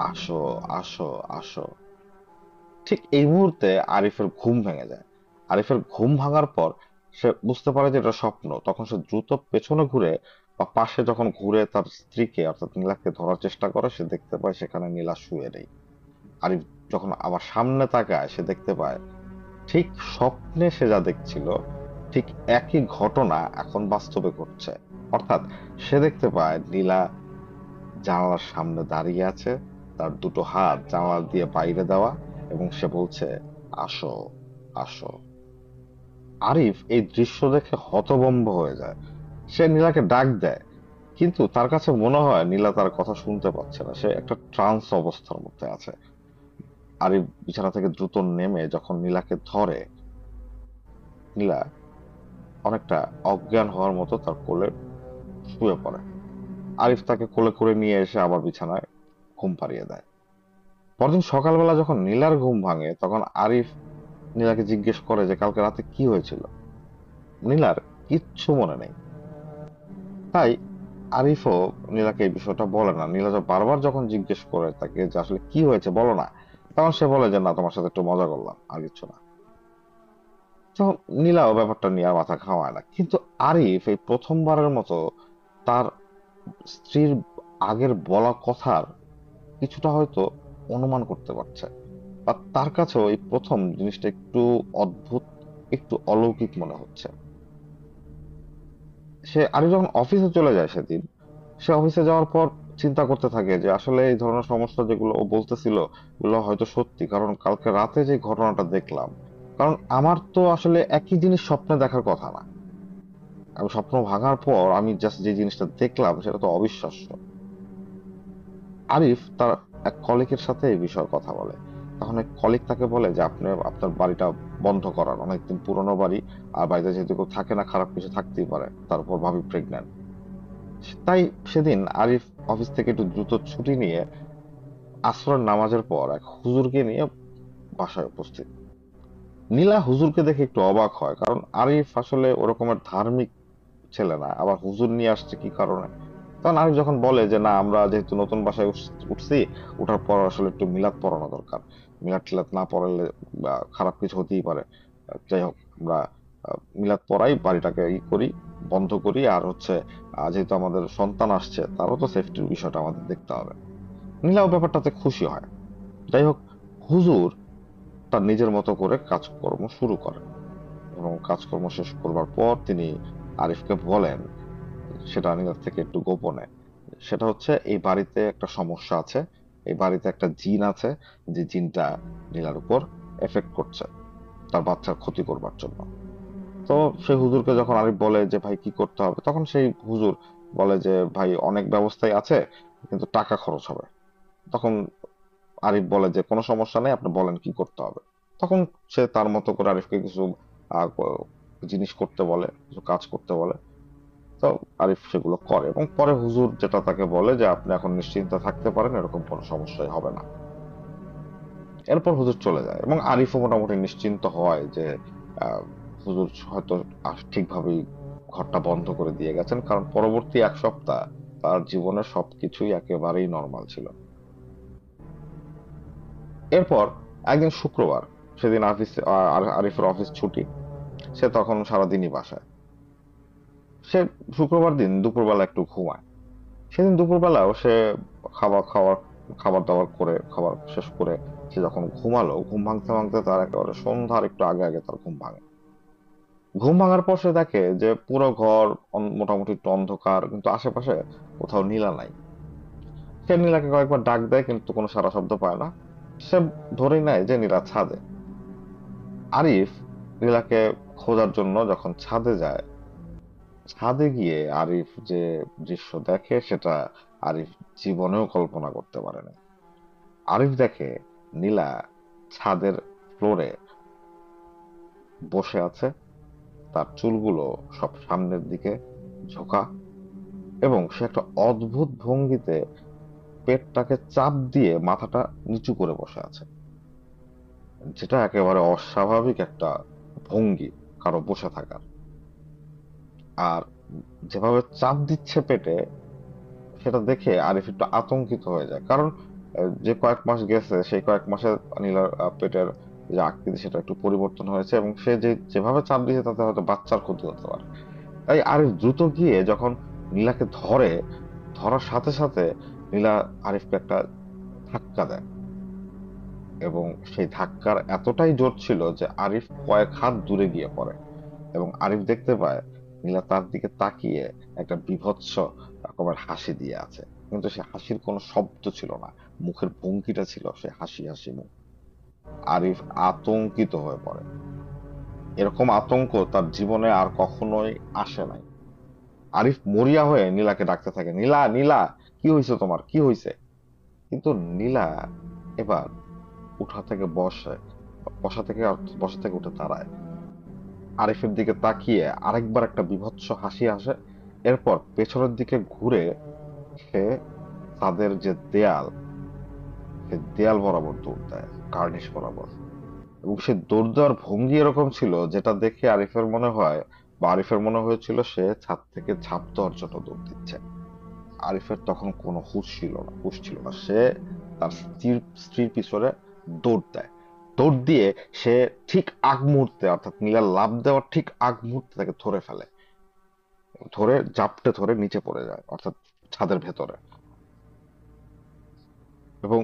আসো, আসো, আসো। ঠিক এই মুহূর্তে আরিফের ঘুম ভেঙে যায়। আরিফের ঘুম ভাঙার পর সে বুঝতে পারে যে এটা স্বপ্ন। তখন সে দ্রুত পেছনে ঘুরে, বা পাশে যখন ঘুরে তার স্ত্রীকে অর্থাৎ নীলাকে ধরার চেষ্টা করে, সে দেখতে পায় সেখানে নীলা শুয়ে নেই। আরিফ যখন আবার সামনে তাকায়, সে দেখতে পায় ঠিক স্বপ্নে সে যা দেখছিল, ঠিক একই ঘটনা এখন বাস্তবে ঘটছে। অর্থাৎ সে দেখতে পায় নীলা জানালার সামনে দাঁড়িয়ে আছে, তার 2 হাত জানালা দিয়ে বাইরে দেওয়া, এবং সে বলছে, আসো, আসো। আরিফ এই দৃশ্য দেখে হতভম্ব হয়ে যায়। সে নীলাকে ডাক দেয়, কিন্তু তার কাছে মনে হয় নীলা তার কথা শুনতে পাচ্ছে না। সে একটা ট্রান্স অবস্থার মধ্যে আছে। আরিফ বিছানা থেকে দ্রুত নেমে যখন নীলাকে ধরে, নীলা অনেকটা অজ্ঞান হওয়ার মতো তার কোলে শুয়ে পড়ে। আরিফ তাকে কোলে করে নিয়ে এসে আবার বিছানায় ঘুম পাড়িয়ে দেয়। পরদিন সকালবেলা যখন নীলার ঘুম ভাঙে, তখন আরিফ নীলাকে জিজ্ঞেস করে যে কালকে রাতে কি হয়েছিল। নীলার কিচ্ছু মনে নেই। তাই আরিফও নীলাকে এই বিষয়টা বলে না। নীলা বারবার যখন জিজ্ঞেস করে তাকে যে আসলে কি হয়েছে বলো না, তখন সে বলে যে না, তোমার সাথে একটু মজা করলাম, আর কিছু না। তো নীলাও ব্যাপারটা নিয়ে আর মাথা ঘামায় না। কিন্তু আরিফ এই প্রথমবারের মতো তার স্ত্রীর আগের বলা কথার কিছুটা হয়তো অনুমান করতে পারছে, বা তার কাছেও এই প্রথম জিনিসটা একটু অদ্ভুত, একটু অলৌকিক মনে হচ্ছে। সে আরিফ যখন অফিসে চলে যায় সেদিন, সে অফিসে যাওয়ার পর চিন্তা করতে থাকে যে আসলে এই ধরনের সমস্যা যেগুলো ও বলতেছিল, এগুলো হয়তো সত্যি। কারণ কালকে রাতে যে ঘটনাটা দেখলাম, কারণ আমার তো আসলে একই জিনিস স্বপ্নে দেখার কথা না। আমি স্বপ্ন ভাঙার পর আমি জাস্ট যে জিনিসটা দেখলাম সেটা তো অবিশ্বাস্য। আরিফ তার এক কলিগের সাথে এই বিষয়ে কথা বলে। তখন এক কলিগ তাকে বলে যে আপনি আপনার বাড়িটা বন্ধ করান, অনেকদিন পুরনো বাড়ি, আর বাড়িতে যেহেতু কেউ থাকে না, খারাপ কিছু থাকতেই পারে, তারপর ভাবি প্রেগন্যান্ট। তাই সেদিন আরিফ অফিস থেকে একটু দ্রুত ছুটি নিয়ে আসরের নামাজের পর এক হুজুরকে নিয়ে বাসায় উপস্থিত। নীলা হুজুরকে দেখে একটু অবাক হয়, কারণ আরিফ আসলে ওরকমের ধার্মিক ছেলে না, আবার হুজুর নিয়ে আসছে কি কারণে। তখন আরিফ যখন বলে যে না, আমরা যেহেতু নতুন বাসায় উঠছি, ওঠার পর আসলে একটু মিলাদ পড়ানো দরকার। মিলাদ টিলাদ না পড়ালে খারাপ কিছু হতেই পারে। যাই হোক, আমরা মিলাদ পড়াই, বাড়িটাকে করি, বন্ধ করি। আর হচ্ছে যেহেতু আমাদের সন্তান আসছে, তারও তো সেফটির বিষয়টা আমাদের দেখতে হবে। নীলাও ব্যাপারটাতে খুশি হয়। যাই হোক, হুজুর তার নিজের মতো করে কাজকর্ম শুরু করেন, এবং কাজকর্ম শেষ করবার পর তিনি আরিফকে বলেন, সেটা নীলার থেকে একটু গোপনে, সেটা হচ্ছে এই বাড়িতে একটা সমস্যা আছে। এই বাড়িতে একটা জিন আছে, যে জিনটা নীলার উপর এফেক্ট করছে তার বাচ্চার ক্ষতি করবার জন্য। তো সেই হুজুরকে যখন আরিফ বলে যে ভাই কি করতে হবে, তখন সেই হুজুর বলে যে ভাই অনেক ব্যবস্থাই আছে, কিন্তু টাকা খরচ হবে। তখন আরিফ বলে যে কোনো সমস্যা নেই, আপনি বলেন কি করতে হবে। তখন সে তার মতো করে আরিফকে কিছু জিনিস করতে বলে, কিছু কাজ করতে বলে। তো আরিফ সেগুলো করে, এবং পরে হুজুর যেটা তাকে বলে যে আপনি এখন নিশ্চিন্তে থাকতে পারেন, এরকম কোনো সমস্যাই হবে না। এরপর হুজুর চলে যায়, এবং আরিফও মোটামুটি নিশ্চিন্ত হয় যে আহ, হুজুর হয়তো ঠিকভাবেই ঘরটা বন্ধ করে দিয়ে গেছেন। কারণ পরবর্তী 1 সপ্তাহ তার জীবনে সবকিছুই একেবারেই নর্মাল ছিল। এরপর একদিন শুক্রবার, সেদিন আরিফের অফিস ছুটি। সে তখন সারাদিনই বাসায়। সে শুক্রবার দিন দুপুরবেলা একটু ঘুমায়। সেদিন দুপুরবেলাও সে খাবার খাওয়ার খাবার দাবার করে, খাবার শেষ করে সে যখন ঘুমালো, ঘুম ভাঙতে ভাঙতে তার একেবারে সন্ধ্যার একটু আগে আগে তার ঘুম ভাঙে। ঘুম ভাঙার পর সে দেখে যে পুরো ঘর মোটামুটি একটু অন্ধকার, কিন্তু আশেপাশে কোথাও নীলা নাই। সে নীলাকে কয়েকবার ডাক দেয় কিন্তু কোনো সাড়া শব্দ পায় না। সে ধরেই নেয় যে নীলা ছাদে। আরিফ নীলাকে খোঁজার জন্য যখন ছাদে যায়, ছাদে গিয়ে আরিফ যে দৃশ্য দেখে সেটা আরিফ জীবনেও কল্পনা করতে পারে না। আরিফ দেখে নীলা ছাদের ফ্লোরে বসে আছে, তার চুলগুলো সব সামনের দিকে ঝোঁকা, এবং সে একটা অদ্ভুত ভঙ্গিতে পেটটাকে চাপ দিয়ে মাথাটা নিচু করে বসে আছে, যেটা একেবারে অস্বাভাবিক একটা ভঙ্গি কারো বসে থাকার। আর যেভাবে চাপ দিচ্ছে পেটে, সেটা দেখে আরিফ একটু আতঙ্কিত হয়ে যায়। কারণ যে কয়েক মাস গেছে সেই কয়েক মাসে নীলার পেটের যে আকৃতি সেটা একটু পরিবর্তন হয়েছে, এবং সে যেভাবে চাপ দিয়েছে তাতে হয়তো বাচ্চার ক্ষতি হতে পারে। তাই আরিফ দ্রুত গিয়ে যখন নীলাকে ধরে, ধরার সাথে সাথে নীলা আরিফকে একটা ধাক্কা দেয়, এবং সেই ধাক্কার এতটাই জোর ছিল যে আরিফ কয়েক হাত দূরে গিয়ে পড়ে। এবং আরিফ দেখতে পায় নীলা তার দিকে তাকিয়ে একটা বীভৎস রকমের হাসি দিয়ে আছে, কিন্তু সে হাসির কোনো শব্দ ছিল না, মুখের ভঙ্গিটা ছিল সে হাসি হাসি মুখ। আরিফ আতঙ্কিত হয়ে পড়ে। এরকম আতঙ্ক তার জীবনে আর কখনোই আসে নাই। আরিফ মরিয়া হয়ে নীলাকে ডাকতে থাকে, নীলা, নীলা, কি হয়েছে তোমার, কি হয়েছে? কিন্তু নীলা এবার উঠা থেকে বসে, বসা থেকে উঠে দাঁড়ায়, আরিফের দিকে তাকিয়ে আরেকবার একটা বীভৎস হাসি আসে। এরপর পেছনের দিকে ঘুরে সে তাদের যে দেয়াল, সে দেয়াল বরাবর দৌড় দেয়, কার্নিশ বরাবর। এবং সে দৌড় দেওয়ার ভঙ্গি এরকম ছিল যেটা দেখে আরিফের মনে হয়, বা আরিফের মনে হয়েছিল সে ছাদ থেকে ঝাঁপ দেওয়ার জন্য দৌড় দিচ্ছে। আরিফের তখন কোনো হুঁশ ছিল না। সে তার স্ত্রীর পিছনে দৌড় দেয়। দৌড় দিয়ে সে ঠিক আগ মুহূর্তে, অর্থাৎ নীলার লাফ দেওয়ার ঠিক আগ মুহূর্তে তাকে ধরে ফেলে, ধরে জাপটে ধরে নিচে পড়ে যায়, অর্থাৎ ছাদের ভেতরে। এবং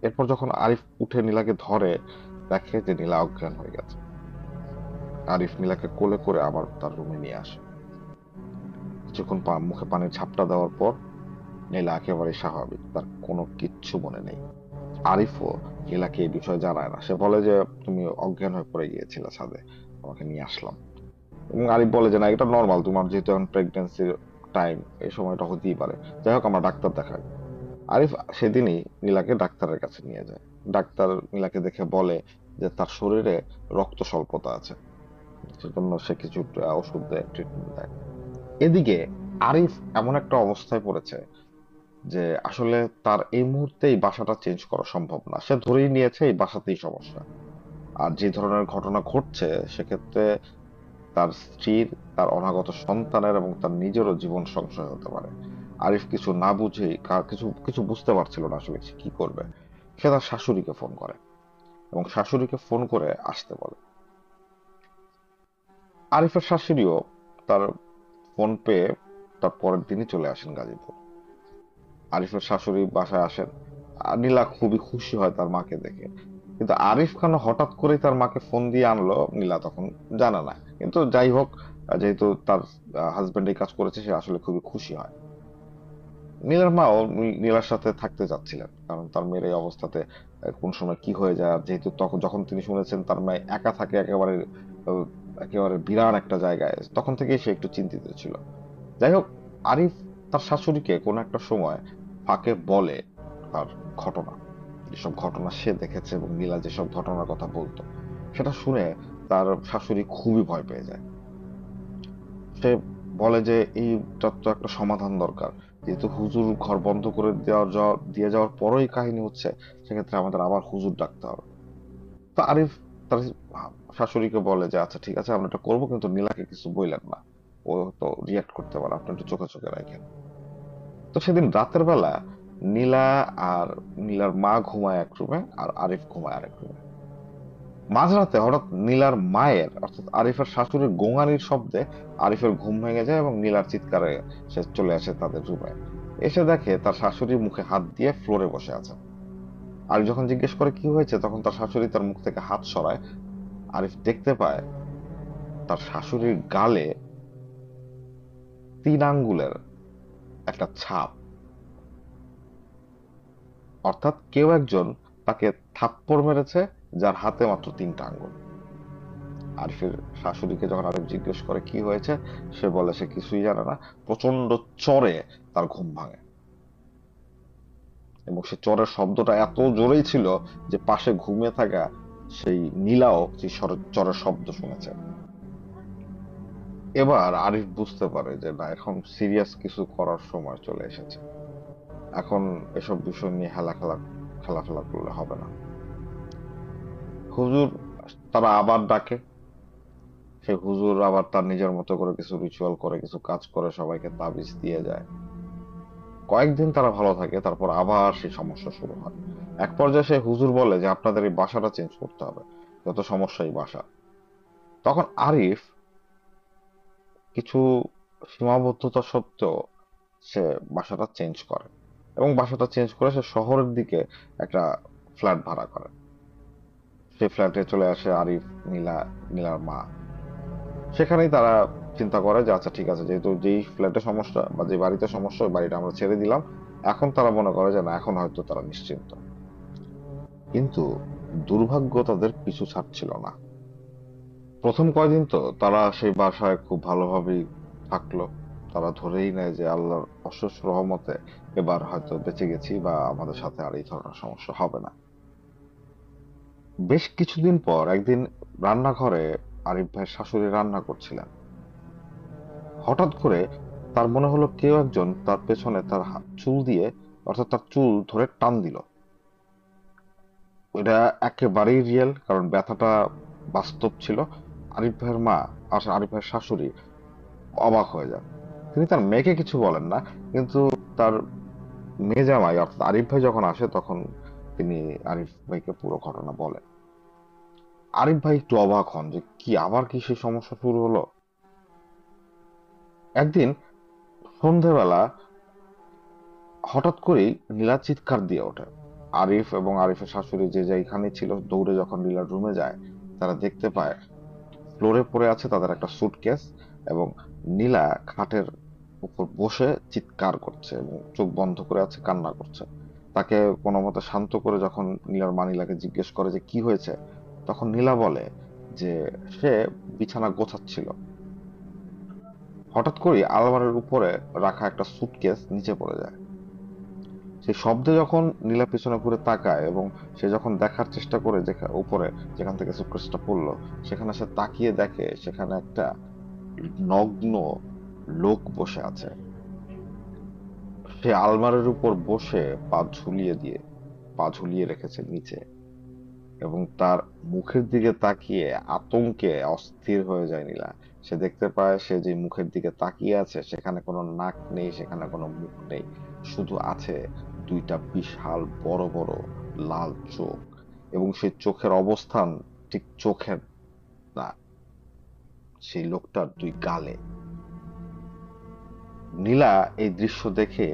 এরপর যখন আরিফ উঠে নীলাকে ধরে, দেখে যে নীলা অজ্ঞান হয়ে গেছে। আরিফ নীলাকে কোলে করে আবার তার রুমে নিয়ে আসে। কিছুক্ষণ মুখে পানির ঝাপটা দেওয়ার পর নীলা একেবারে স্বাভাবিক, তার কোনো কিচ্ছু মনে নেই। আরিফও নীলাকে এই বিষয়ে জানায় না। সে বলে যে তুমি অজ্ঞান হয়ে পড়ে গিয়েছিলে ছাদে, তোমাকে নিয়ে আসলাম। এবং আরিফ বলে যে না, এটা নর্মাল, তোমার যেহেতু এখন প্রেগন্যান্সির টাইম, এই সময়টা হতেই পারে, যাই হোক আমরা ডাক্তার দেখাই। আরিফ সেদিনই নীলাকে ডাক্তারের কাছে নিয়ে যায়। ডাক্তার নীলাকে দেখে বলে যে তার শরীরে রক্ত স্বল্পতা আছে, সেজন্য সে কিছু ওষুধ দেয়, ট্রিটমেন্ট দেয়। এদিকে আরিফ এমন একটা অবস্থায় পড়েছে যে আসলে তার এই মুহূর্তে এই বাসাটা চেঞ্জ করা সম্ভব না। সে ধরেই নিয়েছে এই বাসাতেই সমস্যা। আর যে ধরনের ঘটনা ঘটছে সেক্ষেত্রে তার স্ত্রীর, তার অনাগত সন্তানের এবং তার নিজেরও জীবন সংশয় হতে পারে। আরিফ কিছু না বুঝেই, কিছু কিছু বুঝতে পারছিল না আসলে সে কি করবে। সে তার শাশুড়িকে ফোন করে এবং শাশুড়িকে ফোন করে আসতে বলে। আরিফের শাশুড়িও তার ফোন পেয়ে তার পরের দিনই চলে আসেন গাজীপুর। আরিফের শাশুড়ি বাসায় আসেন। আর নীলা খুবই খুশি হয় তার মাকে দেখে। কিন্তু আরিফ খান হঠাৎ করেই তার মাকে ফোন দিয়ে আনলো, নীলা তখন জানে না। কিন্তু যাই হোক, যেহেতু তার হাজবেন্ড এই কাজ করেছে, সে আসলে খুবই খুশি হয়। নীলার মাও নীলার সাথে থাকতে চাচ্ছিলেন, কারণ তার মেয়ের এই অবস্থাতে কোন সময় কি হয়ে যায়। আর যেহেতু তখন যখন তিনি শুনেছেন তার মেয়ে একা থাকে একেবারে আহ, একেবারে বিরাট একটা জায়গায়, তখন থেকেই সে একটু চিন্তিত ছিল। যাই হোক, আরিফ তার শাশুড়িকে কোনো একটা সময় ফাঁকে বলে তার ঘটনা, যেসব ঘটনা সে দেখেছে এবং নীলা যেসব ঘটনার কথা বলতো, সেটা শুনে তার শাশুড়ি খুবই ভয় পেয়ে যায়। সে বলে যে এইটার তো একটা সমাধান দরকার, যেহেতু হুজুর ঘর বন্ধ করে দিয়ে যাওয়ার পরই কাহিনী হচ্ছে, সেক্ষেত্রে আমাদের আবার হুজুর ডাকতে হবে। তো আরিফ তার শাশুড়িকে বলে যে আচ্ছা ঠিক আছে, আমরা এটা করবো, কিন্তু নীলাকে কিছু বললেন না, ও তো রিয়াক্ট করতে পারে, আপনি একটু চোখে চোখে রাখেন। তো সেদিন রাতের বেলা নীলা আর নীলার মা ঘুমায় এক রুমে আর আরিফ ঘুমায় আরেক রুমে। মাঝরাতে হঠাৎ নীলার মায়ের অর্থাৎ আরিফের শাশুড়ির গোঙানির শব্দে আরিফের ঘুম ভেঙে যায় এবং নীলার চিৎকারে সে চলে আসে তাদের রুমে। এসে দেখে তার শাশুড়ি মুখে হাত দিয়ে ফ্লোরে বসে আছে। আরিফ যখন জিজ্ঞেস করে কি হয়েছে, তখন তার শাশুড়ি তার মুখ থেকে হাত সরায়। আরিফ দেখতে পায় তার শাশুড়ির গালে 3 আঙ্গুলের একটা ছাপ, অর্থাৎ কেউ একজন তাকে থাপ্পড় মেরেছে যার হাতে মাত্র 3টা আঙ্গুল। আরিফের শাশুড়িকে যখন আরিফ জিজ্ঞেস করে কি হয়েছে, সে বলে সে কিছুই জানে না। প্রচন্ড চড়ে তার ঘুম ভাঙে এবং সে চড়ের শব্দটা এত জোরেই ছিল যে পাশে ঘুমিয়ে থাকা সেই নীলাও সেই চড়ের শব্দ শুনেছে। এবার আরিফ বুঝতে পারে যে না, এখন সিরিয়াস কিছু করার সময় চলে এসেছে। এখন এসব বিষয় নিয়ে খেলাফেলা করলে হবে না। হুজুর তারা আবার ডাকে। সেই হুজুর আবার তার নিজের মতো করে কিছু রিচুয়াল করে, কিছু কাজ করে, সবাইকে তাবিজ দিয়ে যায়। কয়েকদিন তারা ভালো থাকে, তারপর আবার সেই সমস্যা শুরু হয়। এক পর্যায়ে সে হুজুর বলে যে আপনাদের এই বাসাটা চেঞ্জ করতে হবে, যত সমস্যা এই বাসা। তখন আরিফ কিছু সীমাবদ্ধতা সত্ত্বেও সে বাসাটা চেঞ্জ করে এবং বাসাটা চেঞ্জ করে সে শহরের দিকে একটা ফ্ল্যাট ভাড়া করে। সেই ফ্ল্যাটে চলে আসে আরিফ, নীলা, নীলার মা। সেখানেই তারা চিন্তা করে যে আচ্ছা ঠিক আছে, যেহেতু যেই ফ্ল্যাটে সমস্যা বা যে বাড়িতে সমস্যা ওই বাড়িটা আমরা ছেড়ে দিলাম। এখন তারা মনে করে যে না, এখন হয়তো তারা নিশ্চিন্ত। কিন্তু দুর্ভাগ্য তাদের পিছু ছাড়ছিল না। প্রথম কয়দিন তো তারা সেই বাসায় খুব ভালোভাবেই থাকলো। তারা ধরেই নেয় যে আল্লাহর অশেষ রহমতে এবার হয়তো বেঁচে গেছি বা আমাদের সাথে আর এই ধরনের সমস্যা হবে না। বেশ কিছুদিন পর একদিন রান্নাঘরে আরিফ ভাই শাশুড়ি রান্না করছিলেন। হঠাৎ করে তার মনে হলো কেউ একজন তার পেছনে তার চুল দিয়ে, অর্থাৎ তার চুল ধরে টান দিল। এটা একেবারেই রিয়েল, কারণ ব্যথাটা বাস্তব ছিল। আরিফ ভাইয়ের মা আর আরিফ ভাইয়ের শাশুড়ি অবাক হয়ে যান। তিনি তার মেয়েকে কিছু বলেন না, কিন্তু তার মেয়ে জামাই অর্থাৎ আরিফ ভাই যখন আসে তখন তিনি আরিফ ভাইকে পুরো ঘটনা বলেন। আরিফ ভাই একটু অবাক হন যে কি আবার কি সেই সমস্যা শুরু হলো। একদিন সন্ধেবেলা হঠাৎ করেই নীলা চিৎকার দিয়ে ওঠে। আরিফ এবং আরিফের শাশুড়ি যে যেখানে ছিল দৌড়ে যখন নীলার রুমে যায়, তারা দেখতে পায় ফ্লোরে পড়ে আছে তাদের একটা সুটকেস এবং নীলা খাটের উপর বসে চিৎকার করছে এবং চোখ বন্ধ করে আছে, কান্না করছে। তাকে কোনো মতে শান্ত করে যখন নীলার মা নীলাকে জিজ্ঞেস করে যে কি হয়েছে, তখন নীলা বলে যে সে বিছানা গোছাচ্ছিল। হঠাৎ করে আলমারির উপরে রাখা একটা সুটকেস নিচে পড়ে যায়। সেই শব্দে যখন নীলা পিছনে ঘুরে তাকায় এবং সে যখন দেখার চেষ্টা করে যে উপরে যেখান থেকে সুটকেসটা পড়লো, সেখানে সে তাকিয়ে দেখে সেখানে একটা নগ্ন লোক বসে আছে। সে আলমারির উপর বসে পা ঝুলিয়ে রেখেছে নিচে এবং তার মুখের দিকে তাকিয়ে আতঙ্কে অস্থির হয়ে যায় নীলা। সে দেখতে পায় সে যে মুখের দিকে তাকিয়ে আছে সেখানে কোনো নাক নেই, সেখানে কোনো মুখ নেই, শুধু আছে 2টা বিশাল বড় বড় লাল চোখ এবং সেই চোখের অবস্থান ঠিক চোখের না, সেই লোকটার 2 গালে। নীলা এই দৃশ্য দেখে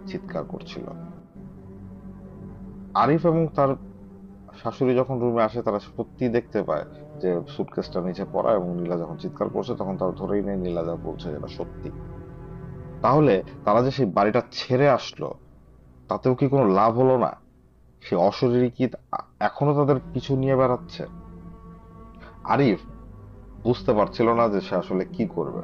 চিৎকার করছিল। আরিফ এবং তার শাশুড়ি যখন রুমে আসে তারা সত্যি দেখতে পায় যে সুটকেসটা নিচে পড়া এবং নীলা যখন চিৎকার করছে তখন তারা ধরেই নেয় নীলা যা বলছে যেটা সত্যি। তাহলে তারা যে সেই বাড়িটা ছেড়ে আসলো তাতেও কি কোনো লাভ হলো না? সে অশরীরী কি এখনো তাদের পিছু নিয়ে বেড়াচ্ছে? আরিফ বুঝতে পারছিল না যে সে আসলে কি করবে।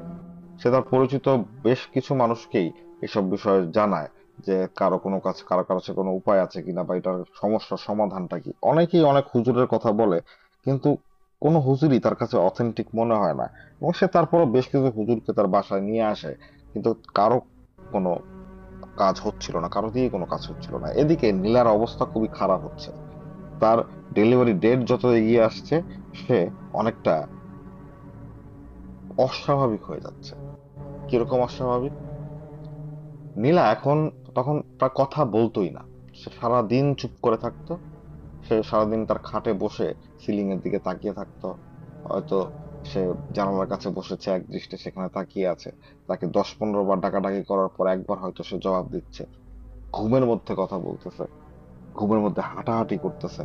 সে তার পরিচিত বেশ কিছু মানুষকেই এসব বিষয়ে জানায় যে কারো কাছে কোনো উপায় আছে কিনা বা এটার সমস্যার সমাধানটা কি। অনেকেই অনেক হুজুরের কথা বলে, কিন্তু কোনো হুজুরই তার কাছে অথেন্টিক মনে হয় না এবং সে তারপরও বেশ কিছু হুজুরকে তার বাসায় নিয়ে আসে, কিন্তু কারো কোনো কাজ হচ্ছিল না, কারো দিয়ে কোনো কাজ হচ্ছিল না। এদিকে নীলার অবস্থা খুবই খারাপ হচ্ছে। তার ডেলিভারি ডেট যত এগিয়ে আসছে সে অনেকটা অস্বাভাবিক হয়ে যাচ্ছে। কিরকম অস্বাভাবিক? নীলা এখন তখন তার কথা বলতোই না, সে সারাদিন চুপ করে থাকতো। সে সারাদিন তার খাটে বসে সিলিং এর দিকে তাকিয়ে থাকতো। হয়তো সে জানালার কাছে বসেছে, এক দৃষ্টে সেখানে তাকিয়ে আছে। তাকে 10-15 বার ডাকাডাকি করার পর একবার হয়তো সে জবাব দিচ্ছে। ঘুমের মধ্যে কথা বলতেছে, ঘুমের মধ্যে হাঁটাহাঁটি করতেছে।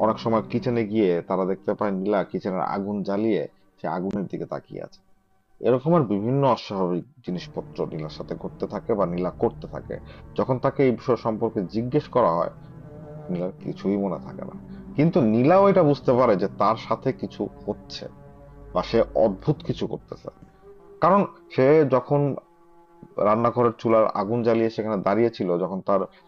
অনেক সময় কিচেনে গিয়ে তারা দেখতে পায় নীলা কিচেনের আগুন জ্বালিয়ে সে আগুনের দিকে তাকিয়ে আছে। এরকমের বিভিন্ন অস্বাভাবিক জিনিসপত্র নীলার সাথে ঘটতে থাকে বা নীলা করতে থাকে। যখন তাকে এই বিষয় সম্পর্কে জিজ্ঞেস করা হয়, নীলার কিছুই মনে থাকে না। কিন্তু নীলাও এটা বুঝতে পারে যে তার সাথে কিছু হচ্ছে বা সে অদ্ভুত কিছু করতেছে। কারণ সে যখন রান্নাঘরের চুলার আগুন জ্বালিয়ে সেখানে দাঁড়িয়ে ছিল, যখন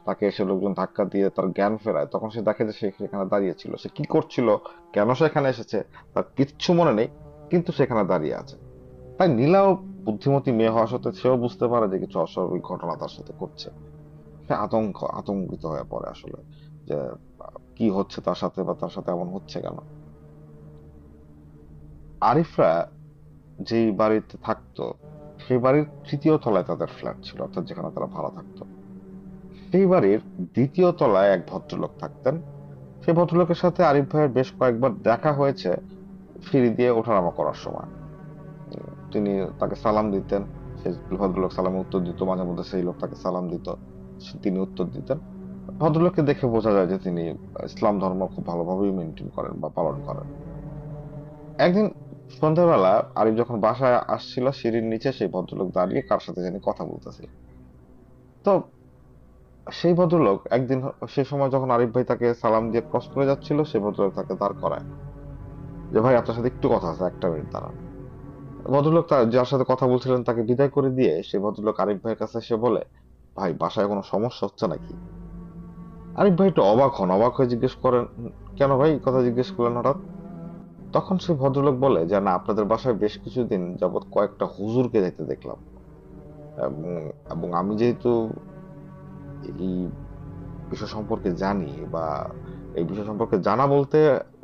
তাকে এসে লোকজন ধাক্কা দিয়ে তার জ্ঞান ফেরায়, তখন সে দেখে যে সে সেখানে দাঁড়িয়ে ছিল। সে কি করছিল, কেন সেখানে এসেছে, তার কিচ্ছু মনে নেই, কিন্তু সেখানে দাঁড়িয়ে আছে। তাই নীলাও বুদ্ধিমতী মেয়ে হওয়া সত্ত্বেও সেও বুঝতে পারে যে কিছু অস্বাভাবিক ঘটনা তার সাথে ঘটছে। সে আতঙ্কিত হয়ে পড়ে আসলে, যে কি হচ্ছে তার সাথে বা তার সাথে এমন হচ্ছে কেন। আরিফরা যেই বাড়িতে থাকতো, সেই বাড়ির 3য় তলায় তাদের ফ্ল্যাট ছিল, অর্থাৎ যেখানে তারা ভাড়া থাকতো। সেই বাড়ির 2য় তলায় এক ভদ্রলোক থাকতেন। সেই ভদ্রলোকের সাথে আরিফ ভাইয়ের বেশ কয়েকবার দেখা হয়েছে সিঁড়ি দিয়ে ওঠানামা করার সময়। তিনি তাকে সালাম দিতেন, সেই ভদ্রলোক সালামে উত্তর দিত, মাঝে মধ্যে সেই লোক তাকে সালাম দিত, তিনি উত্তর দিতেন। ভদ্রলোককে দেখে বোঝা যায় যে তিনি ইসলাম ধর্ম খুব ভালোভাবেই মেনটেন করেন বা পালন করেন। একদিন সন্ধ্যাবেলা আরিফ যখন বাসায় আসছিল, সিঁড়ির নিচে সেই ভদ্রলোক দাঁড়িয়ে কার সাথে জানি কথা বলতেছিল। তো সেই ভদ্রলোক একদিন, সেই সময় যখন আরিফ ভাই তাকে সালাম দিয়ে ক্রস করে যাচ্ছিল, সেই ভদ্রলোক তাকে দাঁড় করায়, যে ভাই আপনার সাথে একটু কথা আছে, 1 মিনিট দাঁড়ান। ভদ্রলোক তার যার সাথে কথা বলছিলেন তাকে বিদায় করে দিয়ে সেই ভদ্রলোক আরিফ ভাইয়ের কাছে এসে বলে, ভাই বাসায় কোনো সমস্যা হচ্ছে নাকি? আরিফ ভাই একটু অবাক হন, অবাক হয়ে জিজ্ঞেস করেন, কেন ভাই এই কথা জিজ্ঞেস করলেন হঠাৎ?" তখন সেই ভদ্রলোক বলে যে, না, আপনাদের বাসায় বেশ কিছুদিন যাবৎ কয়েকটা হুজুরকে যেতে দেখলাম। এবং এবং আমি যেহেতু এই বিষয় সম্পর্কে জানি, বা এই বিষয় সম্পর্কে জানা বলতে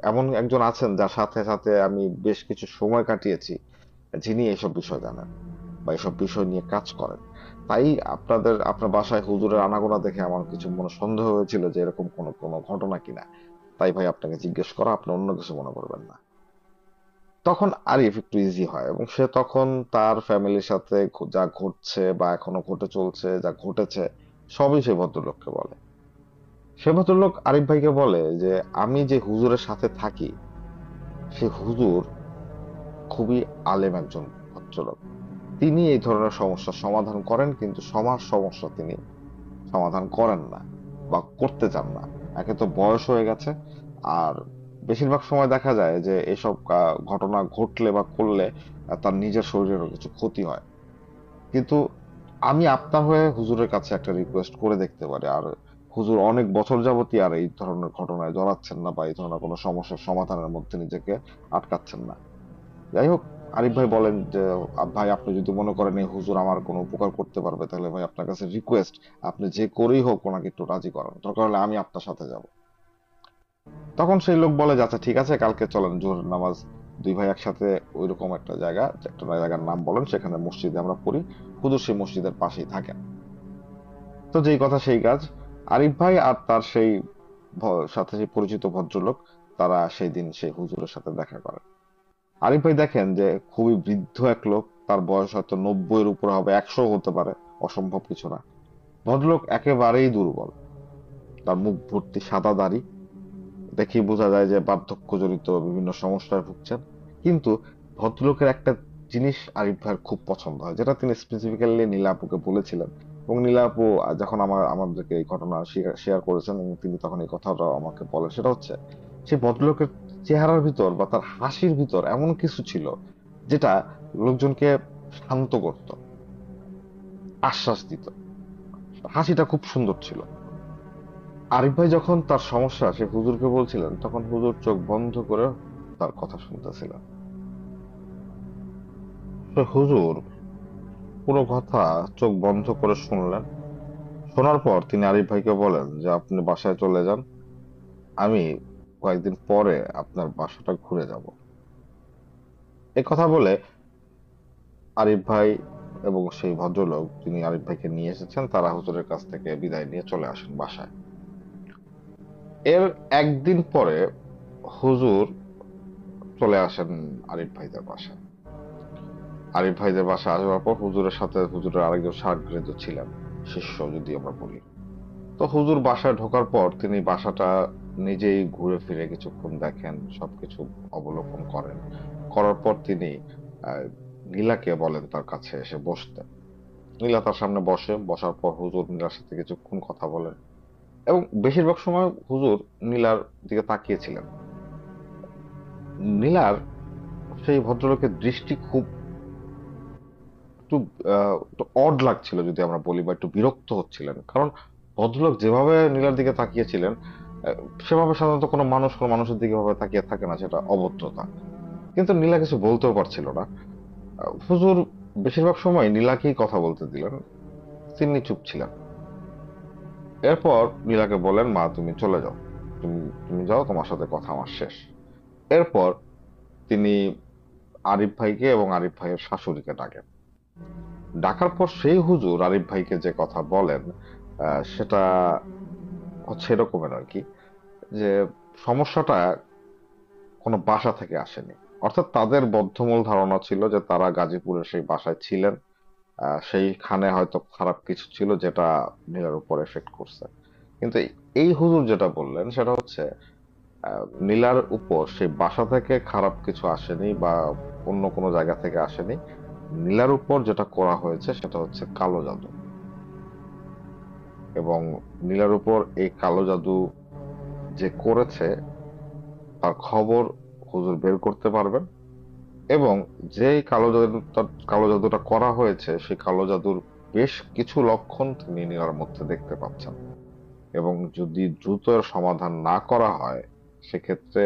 এমন একজন আছেন যার সাথে সাথে আমি বেশ কিছু সময় কাটিয়েছি, যিনি এসব বিষয় জানেন বা এসব বিষয় নিয়ে কাজ করেন। তাই আপনার বাসায় হুজুরের আনাগোনা দেখে আমার কিছু মনে সন্দেহ হয়েছিল যে এরকম কোনো কোনো ঘটনা কিনা। তাই ভাই আপনাকে জিজ্ঞেস করা, আপনি অন্য কিছু মনে করবেন না। তখন আরিফ একটু ইজি হয় এবং সে তখন তার ফ্যামিলির সাথে যা ঘটছে বা এখনো ঘটে চলছে, যা ঘটেছে, সবই সে ভদ্রলোককে বলে। সে ভদ্রলোক আরিফ ভাইকে বলে যে, আমি যে হুজুরের সাথে থাকি, সে হুজুর খুবই আলেম একজন ভদ্রলোক। তিনি এই ধরনের সমস্যার সমাধান করেন, কিন্তু সমাজ সমস্যা তিনি সমাধান করেন না বা করতে চান না। একে তো বয়স হয়ে গেছে, আর বেশিরভাগ সময় দেখা যায় যে এসব ঘটনা ঘটলে বা করলে তার নিজের শরীরেরও কিছু ক্ষতি হয়। কিন্তু আমি আপনার হয়ে হুজুরের কাছে একটা রিকোয়েস্ট করে দেখতে পারি, আর হুজুর অনেক বছর যাবতই আর এই ধরনের ঘটনায় জড়াচ্ছেন না বা এই ধরনের কোনো সমস্যার সমাধানের মধ্যে নিজেকে আটকাচ্ছেন না। যাই হোক, আরিফ ভাই বলেন যে, ভাই আপনি যদি মনে করেন এই হুজুর আমার কোনো উপকার করতে পারবে, তাহলে ভাই আপনার কাছে রিকোয়েস্ট, আপনি যে করেই হোক ওনাকে একটু রাজি করান, দরকার হলে আমি আপনার সাথে যাব। তখন সেই লোক বলে যে, আচ্ছা ঠিক আছে, কালকে চলেন জোহরের নামাজ দুই ভাই একসাথে ওইরকম একটা জায়গার নাম বলেন, সেখানে মসজিদে আমরা পড়ি। হুজুর সেই মসজিদের পাশেই থাকেন। তো যেই কথা সেই কাজ, আরিফ ভাই আর তার সেই সাথে সেই পরিচিত ভদ্রলোক, তারা সেই দিন সেই হুজুরের সাথে দেখা করে। আরিফ ভাই দেখেন যে খুবই বৃদ্ধ এক লোক, তার বয়স হয়তো 90-এর উপরে হবে, 100 হতে পারে, অসম্ভব কিছু না। ভদ্রলোক একেবারেই দুর্বল, তার মুখ ভর্তি সাদা দাড়ি, দেখেই বোঝা যায় যে বার্ধক্যজনিত বিভিন্ন সমস্যায় ভুগছেন। কিন্তু ভদ্রলোকের একটা জিনিস আরিফ ভাইয়ের খুব পছন্দ হয়, যেটা তিনি স্পেসিফিক্যালি নীলা আপুকে বলেছিলেন। এবং নীলা আপু যখন আমাদেরকে এই ঘটনা শেয়ার করেছেন এবং তিনি তখন এই কথাটা আমাকে বলেন, সেটা হচ্ছে সেই ভদ্রলোকের চেহারার ভিতর বা তার হাসির ভিতর এমন কিছু ছিল যেটা লোকজনকে শান্ত করত, আশ্বাস দিত। হাসিটা খুব সুন্দর ছিল। আরিফ ভাই যখন তার সমস্যা সে হুজুরকে বলছিলেন, তখন হুজুর চোখ বন্ধ করে তার কথা শুনতেছিলেন। তো হুজুর পুরো কথা চোখ বন্ধ করে শুনলেন। শোনার পর তিনি আরিফ ভাইকে বলেন যে, আপনি বাসায় চলে যান, আমি কয়েকদিন পরে আপনার বাসাটা ঘুরে যাব। এই কথা বলে আরিফ ভাই এবং সেই ভদ্রলোক যিনি আরিফ ভাইকে নিয়ে এসেছেন তারা হুজুরের কাছ থেকে বিদায় নিয়ে চলে আসেন বাসায়। এর একদিন পরে হুজুর চলে আসেন আরিফ ভাইদের বাসায়। আরিফ ভাইদের বাসায় আসবার পর হুজুরের সাথে হুজুরের আরেকজন শাগরেদ ছিলেন, শিষ্য যদি আমরা বলি। তো হুজুর বাসায় ঢোকার পর তিনি বাসাটা নিজেই ঘুরে ফিরে কিছুক্ষণ দেখেন, সবকিছু অবলোকন করেন। করার পর তিনি আহ, নীলাকে বলেন তার কাছে এসে বসতে। নীলা তার সামনে বসে, বসার পর হুজুর নীলার সাথে কিছুক্ষণ কথা বলেন এবং বেশিরভাগ সময় হুজুর নীলার দিকে তাকিয়েছিলেন। নীলার সেই ভদ্রলোকের দৃষ্টি খুব একটু একটু অড লাগছিল যদি আমরা বলি, বা একটু বিরক্ত হচ্ছিলেন, কারণ ভদ্রলোক যেভাবে নীলার দিকে তাকিয়েছিলেন আহ, সেভাবে সাধারণত কোনো মানুষ কোনো মানুষের দিকে ভাবে তাকিয়ে থাকে না, সেটা অভদ্রতা। কিন্তু নীলা কিছু বলতেও পারছিল না। হুজুর বেশিরভাগ সময় নীলাকেই কথা বলতে দিলেন, তিনি চুপ ছিলেন। এরপর নীলাকে বলেন, মা তুমি চলে যাও, তুমি তুমি যাও, তোমার সাথে কথা আমার শেষ। এরপর তিনি আরিফ ভাইকে এবং আরিফ ভাইয়ের শাশুড়িকে ডাকেন। ডাকার পর সেই হুজুর আরিফ ভাইকে যে কথা বলেন সেটা হচ্ছে এরকমের আর কি, যে সমস্যাটা কোনো বাসা থেকে আসেনি। অর্থাৎ তাদের বদ্ধমূল ধারণা ছিল যে তারা গাজীপুরের সেই বাসায় ছিলেন, সেইখানে হয়তো খারাপ কিছু ছিল যেটা নীলার উপর এফেক্ট করছে। কিন্তু এই হুজুর যেটা বললেন সেটা হচ্ছে নীলার উপর সেই বাসা থেকে খারাপ কিছু আসেনি বা অন্য কোনো জায়গা থেকে আসেনি। নীলার উপর যেটা করা হয়েছে সেটা হচ্ছে কালো জাদু, এবং নীলার উপর এই কালো জাদু যে করেছে তার খবর হুজুর বের করতে পারবেন, এবং যেই কালো জাদুটা করা হয়েছে সেই কালো জাদুর বেশ কিছু লক্ষণ তিনি নীলার মধ্যে দেখতে পাচ্ছেন। এবং যদি দ্রুত এর সমাধান না করা হয় সেক্ষেত্রে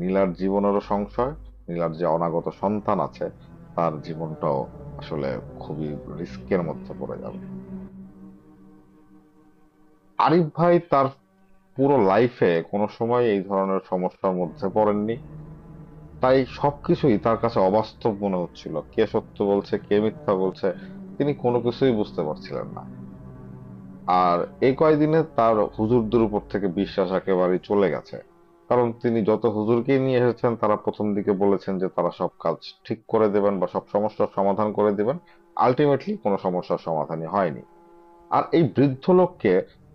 নীলার জীবনেরও সংশয়, নীলার যে অনাগত সন্তান আছে তার জীবনটাও আসলে খুবই রিস্কের মধ্যে পড়ে যাবে। আরিফ ভাই তার পুরো লাইফে কোনো সময় এই ধরনের সমস্যার মধ্যে পড়েননি, তাই সবকিছুই তার কাছে অবাস্তব মনে হচ্ছিল। কে সত্য বলছে কে মিথ্যা বলছে তিনি কোনো কিছুই বুঝতে পারছিলেন না। আর এই কয়দিনে তার হুজুরদের উপর থেকে বিশ্বাস একেবারেই চলে গেছে, কারণ তিনি যত হুজুরকেই নিয়ে এসেছেন তারা প্রথম দিকে বলেছেন যে তারা সব কাজ ঠিক করে দেবেন বা সব সমস্যার সমাধান করে দেবেন। আলটিমেটলি কোনো সমস্যার সমাধানই হয়নি। আর এই বৃদ্ধ লোককে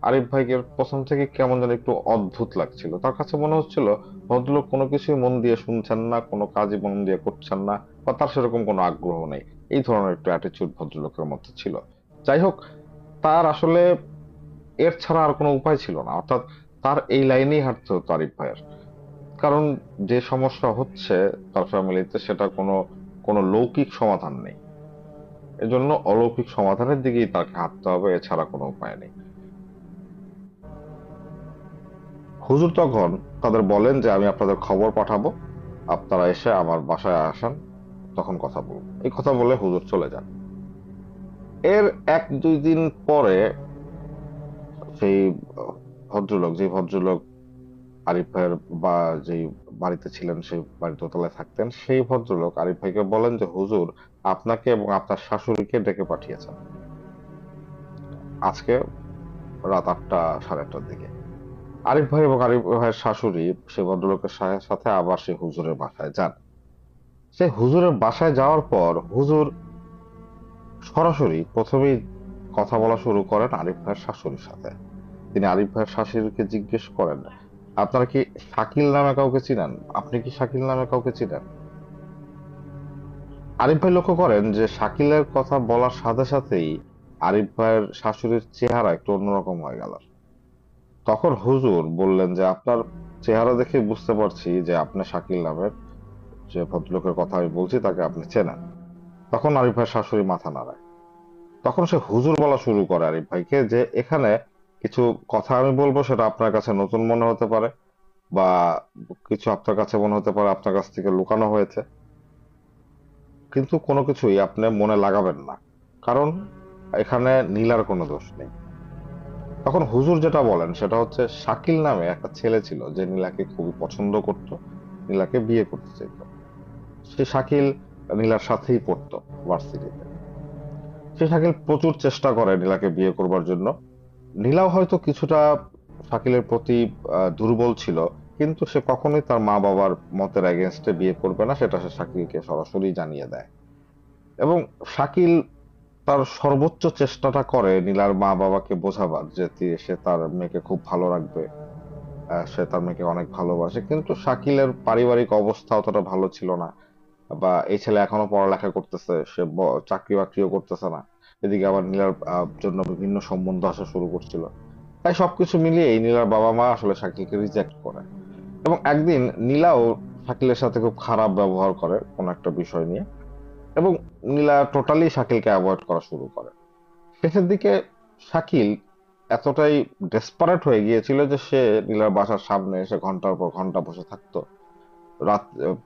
আরিফ ভাইকে প্রথম থেকে কেমন যেন একটু অদ্ভুত লাগছিল। তার কাছে মনে হচ্ছিল ভদ্রলোক কোনো কিছুই মন দিয়ে শুনছেন না, কোনো কাজই মন দিয়ে করছেন না, বা তার সেরকম কোনো আগ্রহ নেই। এই ধরনের একটু অ্যাটিটিউড ভদ্রলোকের মধ্যে ছিল। যাই হোক, তার আসলে এর ছাড়া আর কোনো উপায় ছিল না। অর্থাৎ তার এই লাইনেই হাঁটতে হতো আরিফ ভাইয়ের, কারণ যে সমস্যা হচ্ছে তার ফ্যামিলিতে সেটা কোনো কোনো লৌকিক সমাধান নেই। এজন্য অলৌকিক সমাধানের দিকেই তাকে হাঁটতে হবে, এছাড়া কোনো উপায় নেই। হুজুর তখন তাদের বলেন যে আমি আপনাদের খবর পাঠাবো, আপনারা এসে আমার বাসায় আসেন, তখন কথা বলবো। এই কথা বলে হুজুর চলে যান। এর এক দুই দিন পরে সেই ভদ্রলোক আরিফ ভাইয়ের বা যেই বাড়িতে ছিলেন, সেই বাড়ির দোতলায় থাকতেন, সেই ভদ্রলোক আরিফ ভাইকে বলেন যে হুজুর আপনাকে এবং আপনার শাশুড়িকে ডেকে পাঠিয়েছেন আজকে রাত 8টা, 8:30টার দিকে। আরিফ ভাই এবং আরিফ ভাইয়ের শাশুড়ি সেই ভদ্রলোকের সাথে আবার সেই হুজুরের বাসায় যান। সেই হুজুরের বাসায় যাওয়ার পর হুজুর সরাসরি প্রথমেই কথা বলা শুরু করেন আরিফ ভাইয়ের শাশুড়ির সাথে। তিনি আরিফ ভাইয়ের শাশুড়িকে জিজ্ঞেস করেন, আপনারা কি শাকিল নামে কাউকে চিনেন? আপনি কি শাকিল নামে কাউকে চিনেন? আরিফ ভাই লক্ষ্য করেন যে শাকিলের কথা বলার সাথে সাথেই আরিফ ভাইয়ের শাশুড়ির চেহারা একটু অন্যরকম হয়ে গেল। তখন হুজুর বললেন যে আপনার চেহারা দেখে বুঝতে পারছি যে আপনি শাকিল নামের যে ভদ্রলোকের কথা আমি বলছি তাকে আপনি চেনেন। তখন আরিফ ভাইয়ের শাশুড়ি মাথা নাড়ায়। তখন সে হুজুর বলা শুরু করে আরিফ ভাইকে যে এখানে কিছু কথা আমি বলবো, সেটা আপনার কাছে নতুন মনে হতে পারে, বা কিছু আপনার কাছে মনে হতে পারে আপনার কাছ থেকে লুকানো হয়েছে, কিন্তু কোনো কিছুই আপনি মনে লাগাবেন না, কারণ এখানে নীলার কোনো দোষ নেই। তখন হুজুর যেটা বলেন সেটা হচ্ছে শাকিল নামে একটা ছেলে ছিল যে নীলাকে খুবই পছন্দ করত, নীলাকে বিয়ে করতে চাইতো। সে শাকিল নীলার সাথেই পড়তো ভার্সিটিতে। সে শাকিল প্রচুর চেষ্টা করে নীলাকে বিয়ে করবার জন্য। নীলাও হয়তো কিছুটা শাকিলের প্রতি দুর্বল ছিল, কিন্তু সে কখনোই তার মা বাবার মতের এগেনস্টে বিয়ে করবে না, সেটা সে শাকিলকে সরাসরি জানিয়ে দেয়। এবং শাকিল তার সর্বোচ্চ চেষ্টাটা করে নীলার মা বাবাকে বোঝাবার যে সে তার মেয়েকে খুব ভালো রাখবে, সে তার মেয়েকে অনেক ভালোবাসে। কিন্তু শাকিলের পারিবারিক অবস্থা অতটা ভালো ছিল না, বা এই ছেলে এখনো পড়ালেখা করতেছে, সে চাকরি বাকরিও করতেছে না। এদিকে আবার নীলার জন্য বিভিন্ন সম্বন্ধ আসা শুরু করছিল। তাই সবকিছু মিলিয়ে এই নীলার বাবা মা আসলে শাকিলকে রিজেক্ট করে। এবং একদিন নীলাও শাকিলের সাথে খুব খারাপ ব্যবহার করে কোন একটা বিষয় নিয়ে, এবং নীলা টোটালি শাকিলকে অ্যাভয়েড করা শুরু করে। শেষের দিকে শাকিল এতটাই ডেসপারেট হয়ে গিয়েছিল যে সে নীলার বাসার সামনে এসে ঘন্টার পর ঘন্টা বসে থাকতো,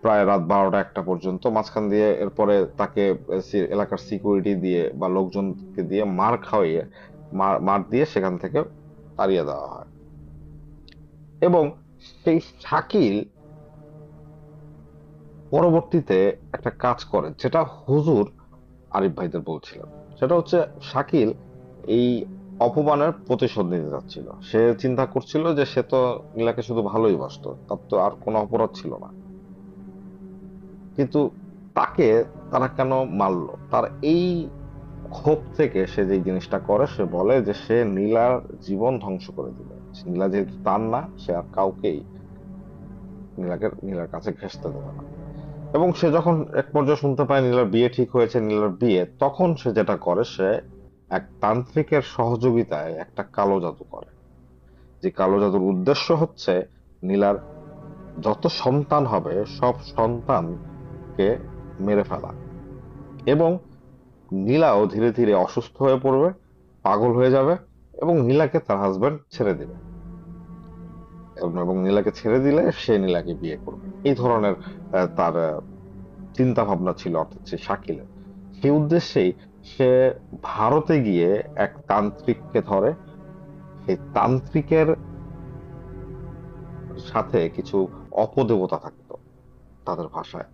প্রায় রাত 12টা 1টা পর্যন্ত। মাঝখান দিয়ে এরপরে তাকে এলাকার সিকিউরিটি দিয়ে বা লোকজনকে দিয়ে মার খাওয়িয়ে, মার দিয়ে সেখান থেকে তাড়িয়ে দেওয়া হয়। এবং সেই শাকিল পরবর্তীতে একটা কাজ করে, যেটা হুজুর আরিফ ভাইদের বলছিলেন। সেটা হচ্ছে, শাকিল এই অপমানের প্রতিশোধ নিতে যাচ্ছিল। সে চিন্তা করছিল যে সে তো নীলাকে শুধু ভালোই বাসতো, তার তো আর কোনো অপরাধ ছিল না। কিন্তু তাকে তারা কেন মারলো, তার এই ক্ষোভ থেকে সে যে জিনিসটা করে, সে বলে যে সে নীলার জীবন ধ্বংস করে দিবে। নীলা যেহেতু তার না, সে আর কাউকেই নীলার কাছে ঘেঁষতে দেবে না। এবং সে যখন এক পর্যায়ে শুনতে পায় নীলার বিয়ে ঠিক হয়েছে, নীলার বিয়ে, তখন সে যেটা করে, সে এক তান্ত্রিকের সহযোগিতায় একটা কালো জাদু করে। যে কালো জাদুর উদ্দেশ্য হচ্ছে নীলার যত সন্তান হবে সব সন্তানকে মেরে ফেলা। এবং নীলাও ধীরে ধীরে অসুস্থ হয়ে পড়বে, পাগল হয়ে যাবে, এবং নীলাকে তার হাজবেন্ড ছেড়ে দিবে। এবং নীলাকে ছেড়ে দিলে সে নীলাকে বিয়ে করবে, এই ধরনের তার চিন্তা ভাবনা ছিল, অর্থাৎ সে শাকিলের। সেই উদ্দেশ্যেই সে ভারতে গিয়ে এক তান্ত্রিককে ধরে। সেই তান্ত্রিকের সাথে কিছু অপদেবতা থাকতো তাদের ভাষায়,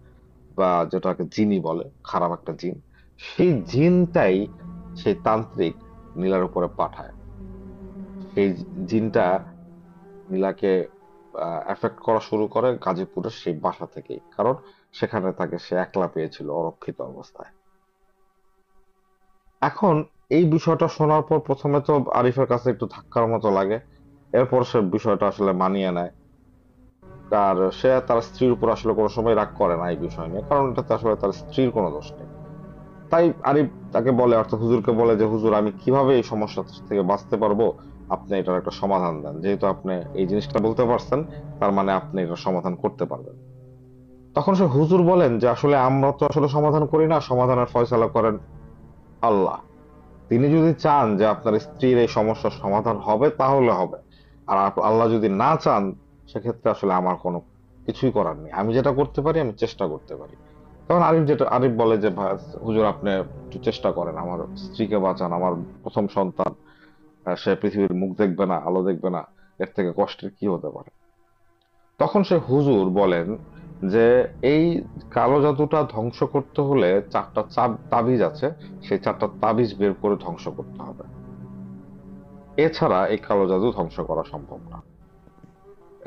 বা যেটাকে জিনি বলে, খারাপ একটা জিন। সেই জিনটাই সেই তান্ত্রিক নীলার উপরে পাঠায়। সেই জিনটা নীলাকে এফেক্ট করা শুরু করে গাজীপুরের সেই বাসা থেকেই, কারণ সেখানে তাকে সে একলা পেয়েছিল অরক্ষিত অবস্থায়। এখন এই বিষয়টা শোনার পর প্রথমে তো আরিফের কাছে একটু ধাক্কার মতো লাগে। এরপর সে বিষয়টা আসলে মানিয়ে নেয়। আর সে তার স্ত্রীর উপর আসলে কোনো সময় রাগ করে না এই বিষয় নিয়ে, কারণ এটাতে আসলে তার স্ত্রীর কোনো দোষ নেই। তাই আরিফ তাকে বলে, অর্থাৎ হুজুরকে বলে যে, হুজুর আমি কিভাবে এই সমস্যা থেকে বাঁচতে পারবো, আপনি এটার একটা সমাধান দেন। যেহেতু আপনি এই জিনিসটা বলতে পারছেন, তার মানে আপনি এটার সমাধান করতে পারবেন। তখন সে হুজুর বলেন যে, আসলে আমরা তো আসলে সমাধান করি না, সমাধানের ফয়সালা করেন আল্লাহ। তিনি যদি চান যে আপনার স্ত্রীর এই সমস্যার সমাধান হবে, তাহলে হবে। আর আল্লাহ যদি না চান, সেক্ষেত্রে আসলে আমার কোনো কিছুই করার নেই। আমি যেটা করতে পারি, আমি চেষ্টা করতে পারি। তখন আরিফ বলে যে, হুজুর আপনি একটু চেষ্টা করেন, আমার স্ত্রীকে বাঁচান, আমার প্রথম সন্তান, সে পৃথিবীর মুখ দেখবে না, আলো দেখবে না, এর থেকে কষ্টের কি হতে পারে। তখন সে হুজুর বলেন যে, এই কালো জাদুটা ধ্বংস করতে হলে 4টা তাবিজ আছে, সেই 4টা তাবিজ বের করে ধ্বংস করতে হবে। এছাড়া এই কালো জাদু ধ্বংস করা সম্ভব না।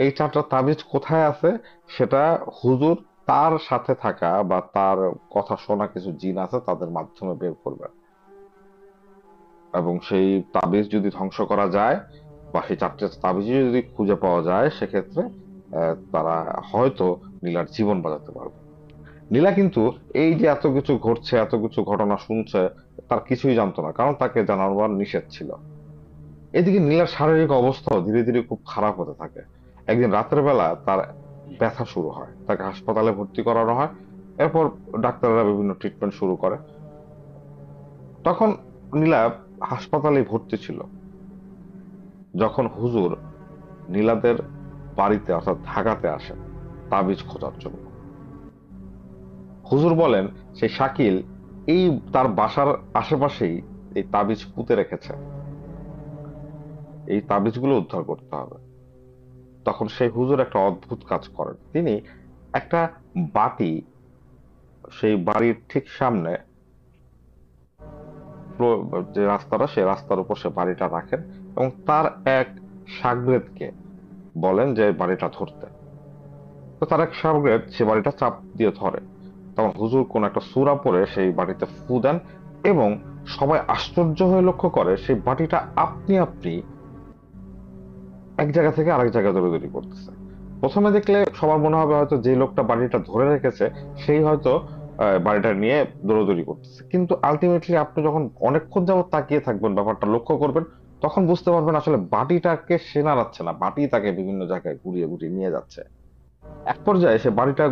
এই 4টা তাবিজ কোথায় আছে, সেটা হুজুর তার সাথে থাকা বা তার কথা শোনা কিছু জিন আছে, তাদের মাধ্যমে বের করবেন। এবং সেই তাবিজ যদি ধ্বংস করা যায়, বা সেই 4টে তাবিজ যদি খুঁজে পাওয়া যায়, সেক্ষেত্রে তারা হয়তো নীলার জীবন বাঁচাতে পারবে। নীলা কিন্তু এই যে এত কিছু ঘটছে, এত কিছু ঘটনা শুনছে, তার কিছুই জানতো না, কারণ তাকে জানাবার নিষেধ ছিল। এদিকে নীলার শারীরিক অবস্থাও ধীরে ধীরে খুব খারাপ হতে থাকে। একদিন রাতের বেলা তার ব্যথা শুরু হয়, তাকে হাসপাতালে ভর্তি করানো হয়। এরপর ডাক্তাররা বিভিন্ন ট্রিটমেন্ট শুরু করে। তখন নীলা হাসপাতালে ভর্তি ছিল, যখন হুজুর নীলাদের বাড়িতে অর্থাৎ ঢাকাতে আসেন তাবিজ খোঁজার জন্য। হুজুর বলেন সেই শাকিল এই তার বাসার আশেপাশেই এই তাবিজ পুঁতে রেখেছে, এই তাবিজগুলো উদ্ধার করতে হবে। তখন সেই হুজুর একটা অদ্ভুত কাজ করেন। তিনি একটা বাটি সেই বাড়ির ঠিক সামনে যে রাস্তাটা, সেই রাস্তার উপর সে বাড়িটা রাখেন এবং তার এক শাগরেদকে বলেন যে বাড়িটা ধরতে। তো তার এক শাগরেদ সে বাড়িটা চাপ দিয়ে ধরে। তখন হুজুর কোন একটা সূরা পড়ে সেই বাটিতে ফু দেন এবং সবাই আশ্চর্য হয়ে লক্ষ্য করে সেই বাটিটা আপনি আপনি এক জায়গা থেকে আরেক জায়গায় দৌড়াদৌড়ি করতেছে। প্রথমে দেখলে সবার মনে হবে হয়তো যে লোকটা বাড়িটা ধরে রেখেছে সেই হয়তো বাড়িটা নিয়ে দৌড়াদৌড়ি করতেছে, কিন্তু আলটিমেটলি আপনি যখন অনেকক্ষণ যাবত তাকিয়ে থাকবেন, ব্যাপারটা লক্ষ্য করবেন, তখন বুঝতে পারবেন আসলে বাটিটাকে সে নাড়াচ্ছে না, বাটি তাকে বিভিন্ন জায়গায় ঘুরিয়ে ঘুরিয়ে নিয়ে যাচ্ছে। এক পর্যায়ে সে বাড়িটা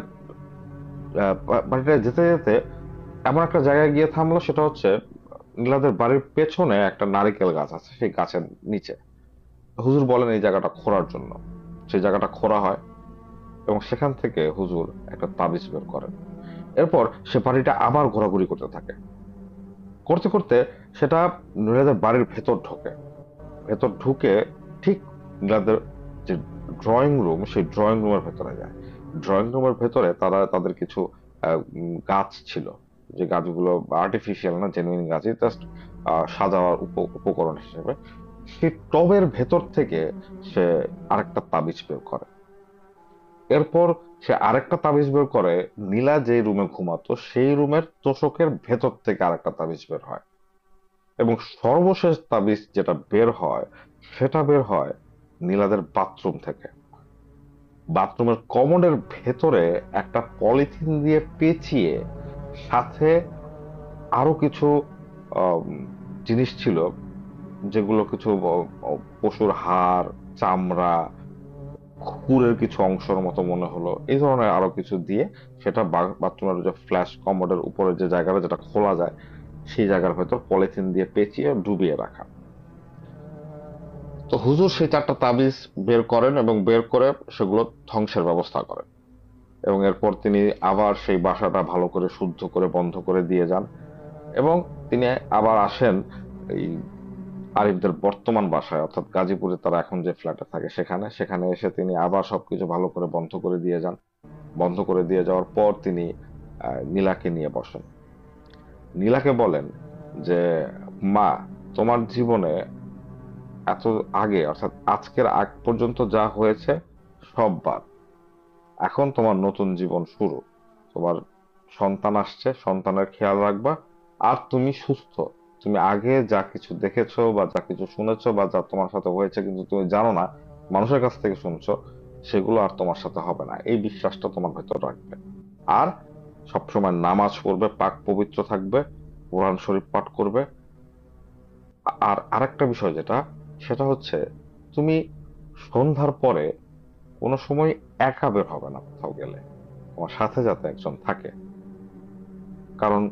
যেতে যেতে এমন একটা জায়গায় গিয়ে থামলো, সেটা হচ্ছে নীলাদের বাড়ির পেছনে একটা নারিকেল গাছ আছে, সেই গাছের নিচে। হুজুর বলেন এই জায়গাটা খোঁড়ার জন্য। সেই জায়গাটা খোঁড়া হয় এবং সেখান থেকে হুজুর একটা তাবিজ বের করেন। এরপর সে বাড়িটা আবার ঘোরাঘুরি করতে থাকে। করতে করতে সেটা নীলাদের বাড়ির ভেতর ঢোকে। ভেতর ঢুকে ঠিক নীলাদের যে ড্রয়িং রুম, সেই ড্রয়িং রুমের ভেতরে যায়। ড্রয়িং রুমের ভেতরে তারা তাদের কিছু গাছ ছিল, যে গাছগুলো আর্টিফিশিয়াল না, জেনুইন গাছই, জাস্ট সাজাওয়ার উপকরণ হিসেবে। সেই টবের ভেতর থেকে সে আরেকটা তাবিজ বের করে। এরপর সে আরেকটা তাবিজ বের করে, নীলা যে রুমে ঘুমাতো সেই রুমের তোশকের ভেতর থেকে আরেকটা তাবিজ বের হয় এবং সর্বশেষ তাবিজ যেটা বের হয় সেটা বের হয় নীলাদের বাথরুম থেকে। বাথরুমের কমোডের ভেতরে একটা পলিথিন দিয়ে পেঁচিয়ে সাথে আরো কিছু আম, জিনিস ছিল, যেগুলো কিছু পশুর হাড়, চামড়া, খুরের কিছু অংশের মতো মনে হলো, এই ধরনের আরো কিছু দিয়ে সেটা বাথরুমের যে ফ্ল্যাশ কমোডের উপরে যে জায়গাটা যেটা খোলা যায়, সেই জায়গার ভেতর পলিথিন দিয়ে পেঁচিয়ে ডুবিয়ে রাখা। তো হুজুর সেই 4টা তাবিজ বের করেন এবং বের করে সেগুলো ধ্বংসের ব্যবস্থা করেন এবং এরপর তিনি আবার সেই বাসাটা ভালো করে শুদ্ধ করে বন্ধ করে দিয়ে যান এবং তিনি আবার আসেন এই আরিফদের বর্তমান বাসায়, অর্থাৎ গাজীপুরে তারা এখন যে ফ্ল্যাটে থাকে সেখানে। সেখানে এসে তিনি আবার সবকিছু ভালো করে বন্ধ করে দিয়ে যান। বন্ধ করে দিয়ে যাওয়ার পর তিনি নীলাকে নিয়ে বসেন। নীলাকে বলেন যে, মা, তোমার জীবনে এত আগে, অর্থাৎ আজকের আগ পর্যন্ত যা হয়েছে সব বাদ। এখন তোমার নতুন জীবন শুরু। তোমার সন্তান আসছে, সন্তানের খেয়াল রাখবা। আর তুমি সুস্থ। তুমি আগে যা কিছু দেখেছো বা যা কিছু শুনেছো বা যা তোমার সাথে হয়েছে কিন্তু তুমি জানো না, মানুষের কাছ থেকে শুনছো, সেগুলো আর তোমার সাথে হবে না, এই বিশ্বাসটা তোমার ভেতর রাখবে। আর সবসময় নামাজ পড়বে, পাক পবিত্র থাকবে, কোরআন শরীফ পাঠ করবে। আর আরেকটা বিষয় যেটা, সেটা হচ্ছে তুমি সন্ধ্যার পরে কোনো সময় একা বের হবে না কোথাও গেলে, তোমার সাথে যাতে একজন থাকে। কারণ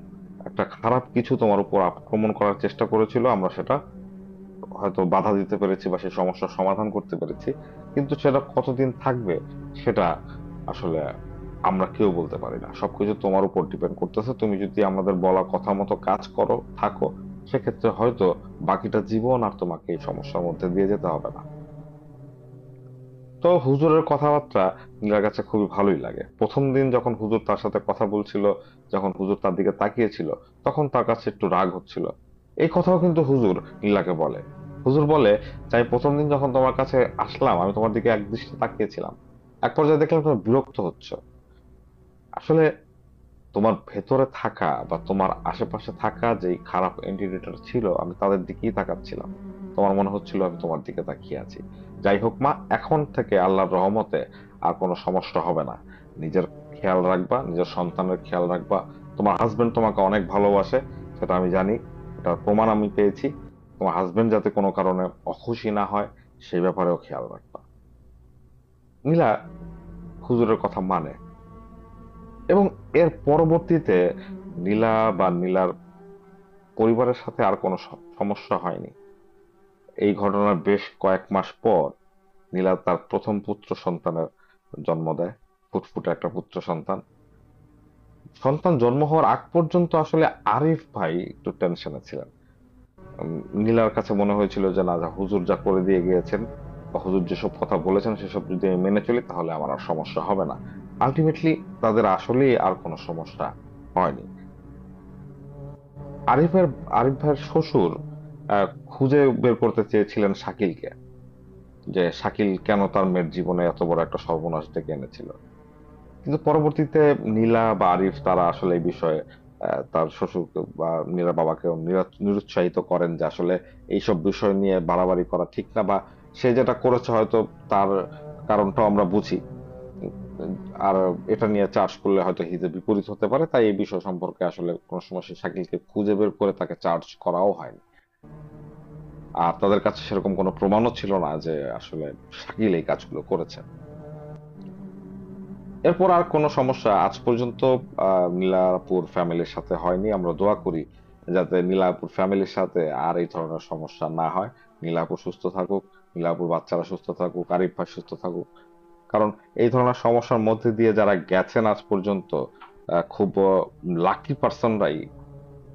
একটা খারাপ কিছু তোমার উপর আক্রমণ করার চেষ্টা করেছিল, আমরা সেটা হয়তো বাধা দিতে পেরেছি বা সেই সমস্যার সমাধান করতে পেরেছি, কিন্তু সেটা কতদিন থাকবে সেটা আসলে আমরা কেউ বলতে পারি না। সবকিছু তোমার উপর ডিপেন্ড করতেছে। তুমি যদি আমাদের বলা কথা মতো কাজ করো, থাকো, সেক্ষেত্রে হয়তো বাকিটা জীবন আর তোমাকে এই সমস্যার মধ্যে দিয়ে যেতে হবে না। তো হুজুরের কথাবার্তা নীলার কাছে খুবই ভালোই লাগে। প্রথম দিন যখন হুজুর তার সাথে কথা বলছিল, যখন হুজুর তার দিকে তাকিয়েছিল, তখন তার কাছে একটু রাগ হচ্ছিল। এই কথাও কিন্তু হুজুর নীলাকে বলে। হুজুর বলে যে, আমি প্রথম দিন যখন তোমার কাছে আসলাম আমি তোমার দিকে এক দৃষ্টি তাকিয়েছিলাম, এক পর্যায়ে দেখলাম তুমি বিরক্ত হচ্ছ। আসলে তোমার ভেতরে থাকা বা তোমার আশেপাশে থাকা যেই খারাপ এন্টিটিটা ছিল, আমি তাদের দিকেই তাকাচ্ছিলাম। তোমার মনে হচ্ছিল আমি তোমার দিকে তাকিয়ে আছি। যাই হোক মা, এখন থেকে আল্লাহর রহমতে আর কোনো সমস্যা হবে না। নিজের খেয়াল রাখবা, নিজের সন্তানের খেয়াল রাখবা। তোমার হাজবেন্ড তোমাকে অনেক ভালোবাসে, সেটা আমি জানি, এটার প্রমাণ আমি পেয়েছি। তোমার হাজবেন্ড যাতে কোনো কারণে অখুশি না হয় সেই ব্যাপারেও খেয়াল রাখবা। নীলা হুজুরের কথা মানে এবং এর পরবর্তীতে নীলা বা নীলার পরিবারের সাথে আর কোনো সমস্যা হয়নি। এই ঘটনার বেশ কয়েক মাস পর নীলা তার প্রথম পুত্র সন্তানের জন্ম দেয়। ফুটফুটে একটা পুত্র সন্তান। সন্তান জন্ম হওয়ার আগ পর্যন্ত আসলে আরিফ ভাই একটু টেনশনে ছিলেন। নীলার কাছে মনে হয়েছিল যে না, যা হুজুর যা করে দিয়ে গিয়েছেন বা হুজুর যেসব কথা বলেছেন সেসব যদি আমি মেনে চলি তাহলে আমার আর সমস্যা হবে না। আলটিমেটলি তাদের আসলেই আর কোনো সমস্যা হয়নি। আরিফের আরিফ ভাইয়ের শ্বশুর খুঁজে বের করতে চেয়েছিলেন শাকিলকে, যে শাকিল কেন তার মেয়ের জীবনে এত বড় একটা সর্বনাশ ডেকে এনেছিল। কিন্তু পরবর্তীতে নীলা বা আরিফ তারা আসলে এই বিষয়ে তার শ্বশুরকে বা নীলার বাবাকে নিরুৎসাহিত করেন যে আসলে এইসব বিষয় নিয়ে বাড়াবাড়ি করা ঠিক না, বা সে যেটা করেছে হয়তো তার কারণটাও আমরা বুঝি। আর এটা নিয়ে চার্জ করলে হয়তো হিতে বিপরীত হতে পারে, তাই এই বিষয় সম্পর্কে আসলে কোনো সময় সে শাকিলকে খুঁজে বের করে তাকে চার্জ করাও হয়নি। আর তাদের কাছে সেরকম কোনো প্রমাণও ছিল না যে আসলে শাকিল এই কাজগুলো করেছে। এরপর আর কোনো সমস্যা আজ পর্যন্ত নীলাপুর ফ্যামিলির সাথে হয়নি। আমরা দোয়া করি যাতে নীলাপুর ফ্যামিলির সাথে আর এই ধরনের সমস্যা না হয়। নীলাপুর সুস্থ থাকুক, নীলাপুর বাচ্চারা সুস্থ থাকুক, আরিফ ভাই সুস্থ থাকুক। কারণ এই ধরনের সমস্যার মধ্যে দিয়ে যারা গেছেন আজ পর্যন্ত খুব লাকি পার্সনরাই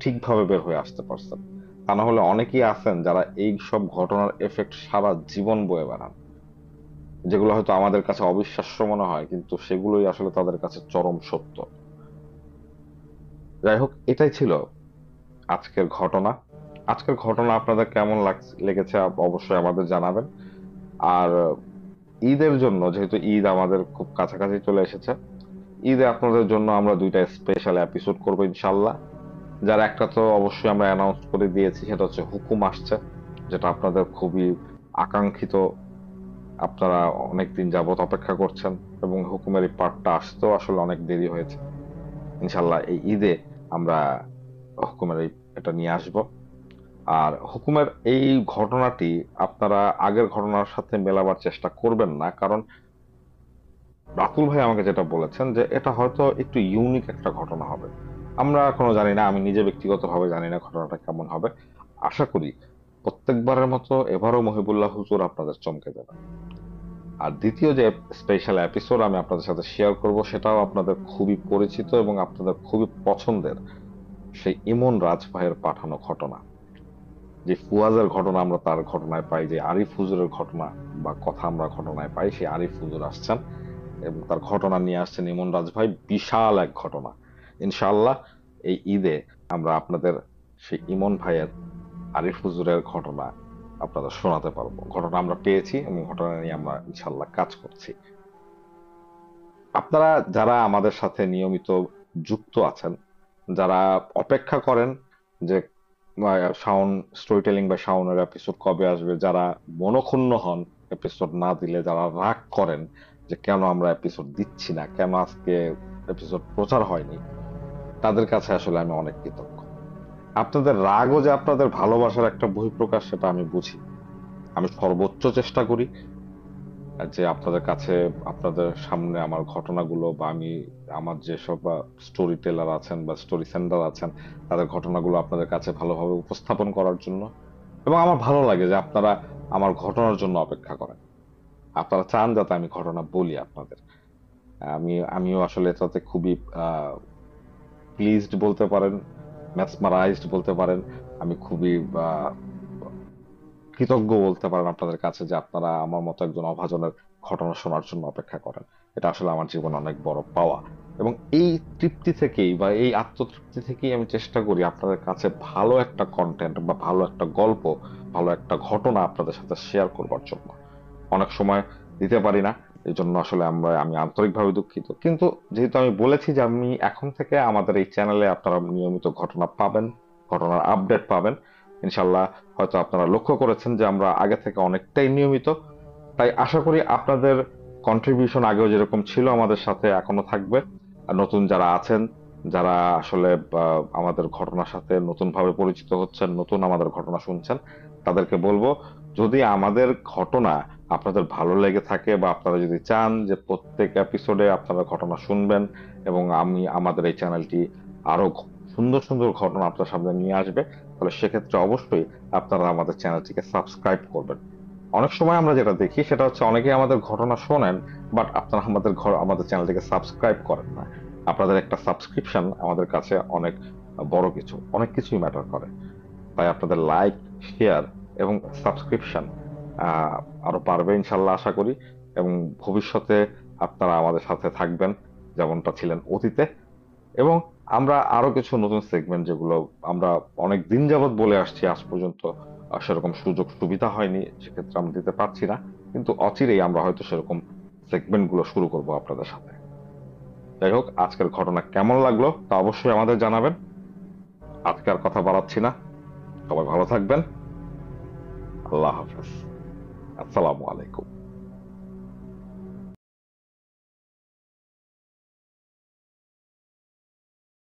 ঠিকভাবে বের হয়ে আসতে পারছেন। তা না হলে অনেকেই আছেন যারা এই সব ঘটনার এফেক্ট সারা জীবন বয়ে বেড়ান, যেগুলো হয়তো আমাদের কাছে অবিশ্বাস্য মনে হয়, কিন্তু সেগুলোই আসলে তাদের কাছে চরম সত্য। যাই হোক, এটাই ছিল আজকের ঘটনা। আজকের ঘটনা আপনাদের কেমন লেগেছে অবশ্যই আমাদের জানাবেন। আর ঈদের জন্য, যেহেতু ঈদ আমাদের খুব কাছাকাছি চলে এসেছে, ঈদে আপনাদের জন্য আমরা দুইটা স্পেশাল এপিসোড করবো ইনশাল্লাহ। যার একটা তো অবশ্যই আমরা অ্যানাউন্স করে দিয়েছি, সেটা হচ্ছে হুকুম আসছে, যেটা আপনাদের খুবই আকাঙ্ক্ষিত। আপনারা অনেকদিন যাবত অপেক্ষা করছেন, এবং হুকুমের এই পার্টটা আসতেও আসলে অনেক দেরি হয়েছে। ইনশাল্লাহ এই ঈদে আমরা হুকুমের এটা নিয়ে আসব। আর হুকুমের এই ঘটনাটি আপনারা আগের ঘটনার সাথে মেলাবার চেষ্টা করবেন না, কারণ রাতুল ভাই আমাকে যেটা বলেছেন যে এটা হয়তো একটু ইউনিক একটা ঘটনা হবে। আমরা এখনো জানি না, আমি নিজে ব্যক্তিগতভাবে জানি না ঘটনাটা কেমন হবে। আশা করি প্রত্যেকবারের মতো এবারও মহিবুল্লাহ হুজুর আপনাদের চমকে যাবে। আর দ্বিতীয় যে স্পেশাল এপিসোড আমি আপনাদের সাথে শেয়ার করব, সেটাও আপনাদের খুবই পরিচিত এবং আপনাদের খুবই পছন্দের, সেই ইমন রাজ ভাইয়ের পাঠানো ঘটনা। যে ফুয়াজের ঘটনা আমরা তার ঘটনায় পাই, যে আরিফ হুজুরের ঘটনা বা কথা আমরা ঘটনায় পাই, সেই আরিফ হুজুর আসছেন এবং তার ঘটনা নিয়ে আসছেন ইমন রাজ ভাই। বিশাল এক ঘটনা। ইনশাআল্লাহ এই ঈদে আমরা আপনাদের সেই ইমন ভাইয়ের আরিফ হুজুরের ঘটনা আপনাদের শোনাতে পারবো। ঘটনা আমরা পেয়েছি এবং ঘটনা নিয়ে আমরা ইনশাআল্লাহ কাজ করছি। আপনারা যারা আমাদের সাথে নিয়মিত যুক্ত আছেন, যারা অপেক্ষা করেন যে শাওন স্টোরি টেলিং বা শাওনের এপিসোড কবে আসবে, যারা মনক্ষুণ্ণ হন এপিসোড না দিলে, যারা রাগ করেন যে কেন আমরা এপিসোড দিচ্ছি না, কেন আজকে এপিসোড প্রচার হয়নি, তাদের কাছে আসলে আমি অনেক কৃতজ্ঞ। আপনাদের রাগও যে আপনাদের ভালোবাসার একটা বহিঃপ্রকাশ, সেটা আমি বুঝি। আমি সর্বোচ্চ চেষ্টা করি যে আপনাদের কাছে, আপনাদের সামনে আমার ঘটনাগুলো বা আমি আমার যেসব স্টোরি টেলার আছেন বা স্টোরি সেন্ডার আছেন, তাদের ঘটনাগুলো আপনাদের কাছে ভালোভাবে উপস্থাপন করার জন্য। এবং আমার ভালো লাগে যে আপনারা আমার ঘটনার জন্য অপেক্ষা করেন, আপনারা চান যাতে আমি ঘটনা বলি আপনাদের। আমিও আসলে এটাতে খুবই প্লিজড বলতে পারেন, মেসমারাইজড বলতে পারেন। আমি খুবই আহ, কৃতজ্ঞ বলতে পারেন আপনাদের কাছে যে আপনারা আমার মতো একজন অভাজনের ঘটনা শোনার জন্য অপেক্ষা করেন। এটা আসলে আমার জীবনে অনেক বড় পাওয়া। এবং এই তৃপ্তি থেকেই বা এই আত্মতৃপ্তি থেকেই আমি চেষ্টা করি আপনাদের কাছে ভালো একটা কন্টেন্ট বা ভালো একটা গল্প, ভালো একটা ঘটনা আপনাদের সাথে শেয়ার করবার জন্য। অনেক সময় দিতে পারি না, এই জন্য আসলে আমি আন্তরিকভাবে দুঃখিত। কিন্তু যেহেতু আমি বলেছি যে আমি এখন থেকে আমাদের এই চ্যানেলে আপনারা নিয়মিত ঘটনা পাবেন, ঘটনার আপডেট পাবেন ইনশাল্লাহ। হয়তো আপনারা লক্ষ্য করেছেন যে আমরা আগে থেকে অনেকটাই নিয়মিত। তাই আশা করি আপনাদের কন্ট্রিবিউশন আগেও যেরকম ছিল আমাদের সাথে এখনো থাকবে। আর নতুন যারা আছেন, যারা আসলে আমাদের ঘটনার সাথে নতুন ভাবে পরিচিত হচ্ছেন, নতুন আমাদের ঘটনা শুনছেন, তাদেরকে বলবো, যদি আমাদের ঘটনা আপনাদের ভালো লেগে থাকে বা আপনারা যদি চান যে প্রত্যেক এপিসোডে আপনারা ঘটনা শুনবেন এবং আমাদের এই চ্যানেলটি আরো সুন্দর সুন্দর ঘটনা আপনার সামনে নিয়ে আসবে, তাহলে সেক্ষেত্রে অবশ্যই আপনারা আমাদের চ্যানেলটিকে সাবস্ক্রাইব করবেন। অনেক সময় আমরা যেটা দেখি সেটা হচ্ছে অনেকেই আমাদের ঘটনা শোনেন, বাট আপনারা আমাদের চ্যানেলটিকে সাবস্ক্রাইব করেন না। আপনাদের একটা সাবস্ক্রিপশন আমাদের কাছে অনেক বড় কিছু, অনেক কিছুই ম্যাটার করে। তাই আপনাদের লাইক, শেয়ার এবং সাবস্ক্রিপশন আরো বাড়বে ইনশাল্লাহ আশা করি। এবং ভবিষ্যতে আপনারা আমাদের সাথে থাকবেন যেমনটা ছিলেন অতীতে। এবং আমরা আরো কিছু নতুন সেগমেন্ট, যেগুলো আমরা অনেক দিন যাবত বলে আসছি, আজ পর্যন্ত সেরকম সুযোগ সুবিধা হয়নি, সেক্ষেত্রে আমরা দিতে পারছি না। কিন্তু অচিরেই আমরা হয়তো সেরকম সেগমেন্ট গুলো শুরু করব আপনাদের সাথে। যাই হোক, আজকের ঘটনা কেমন লাগলো তা অবশ্যই আমাদের জানাবেন। আজকে আর কথা বাড়াচ্ছি না, সবাই ভালো থাকবেন। আল্লাহ হাফেজ। আসসালামু আলাইকুম।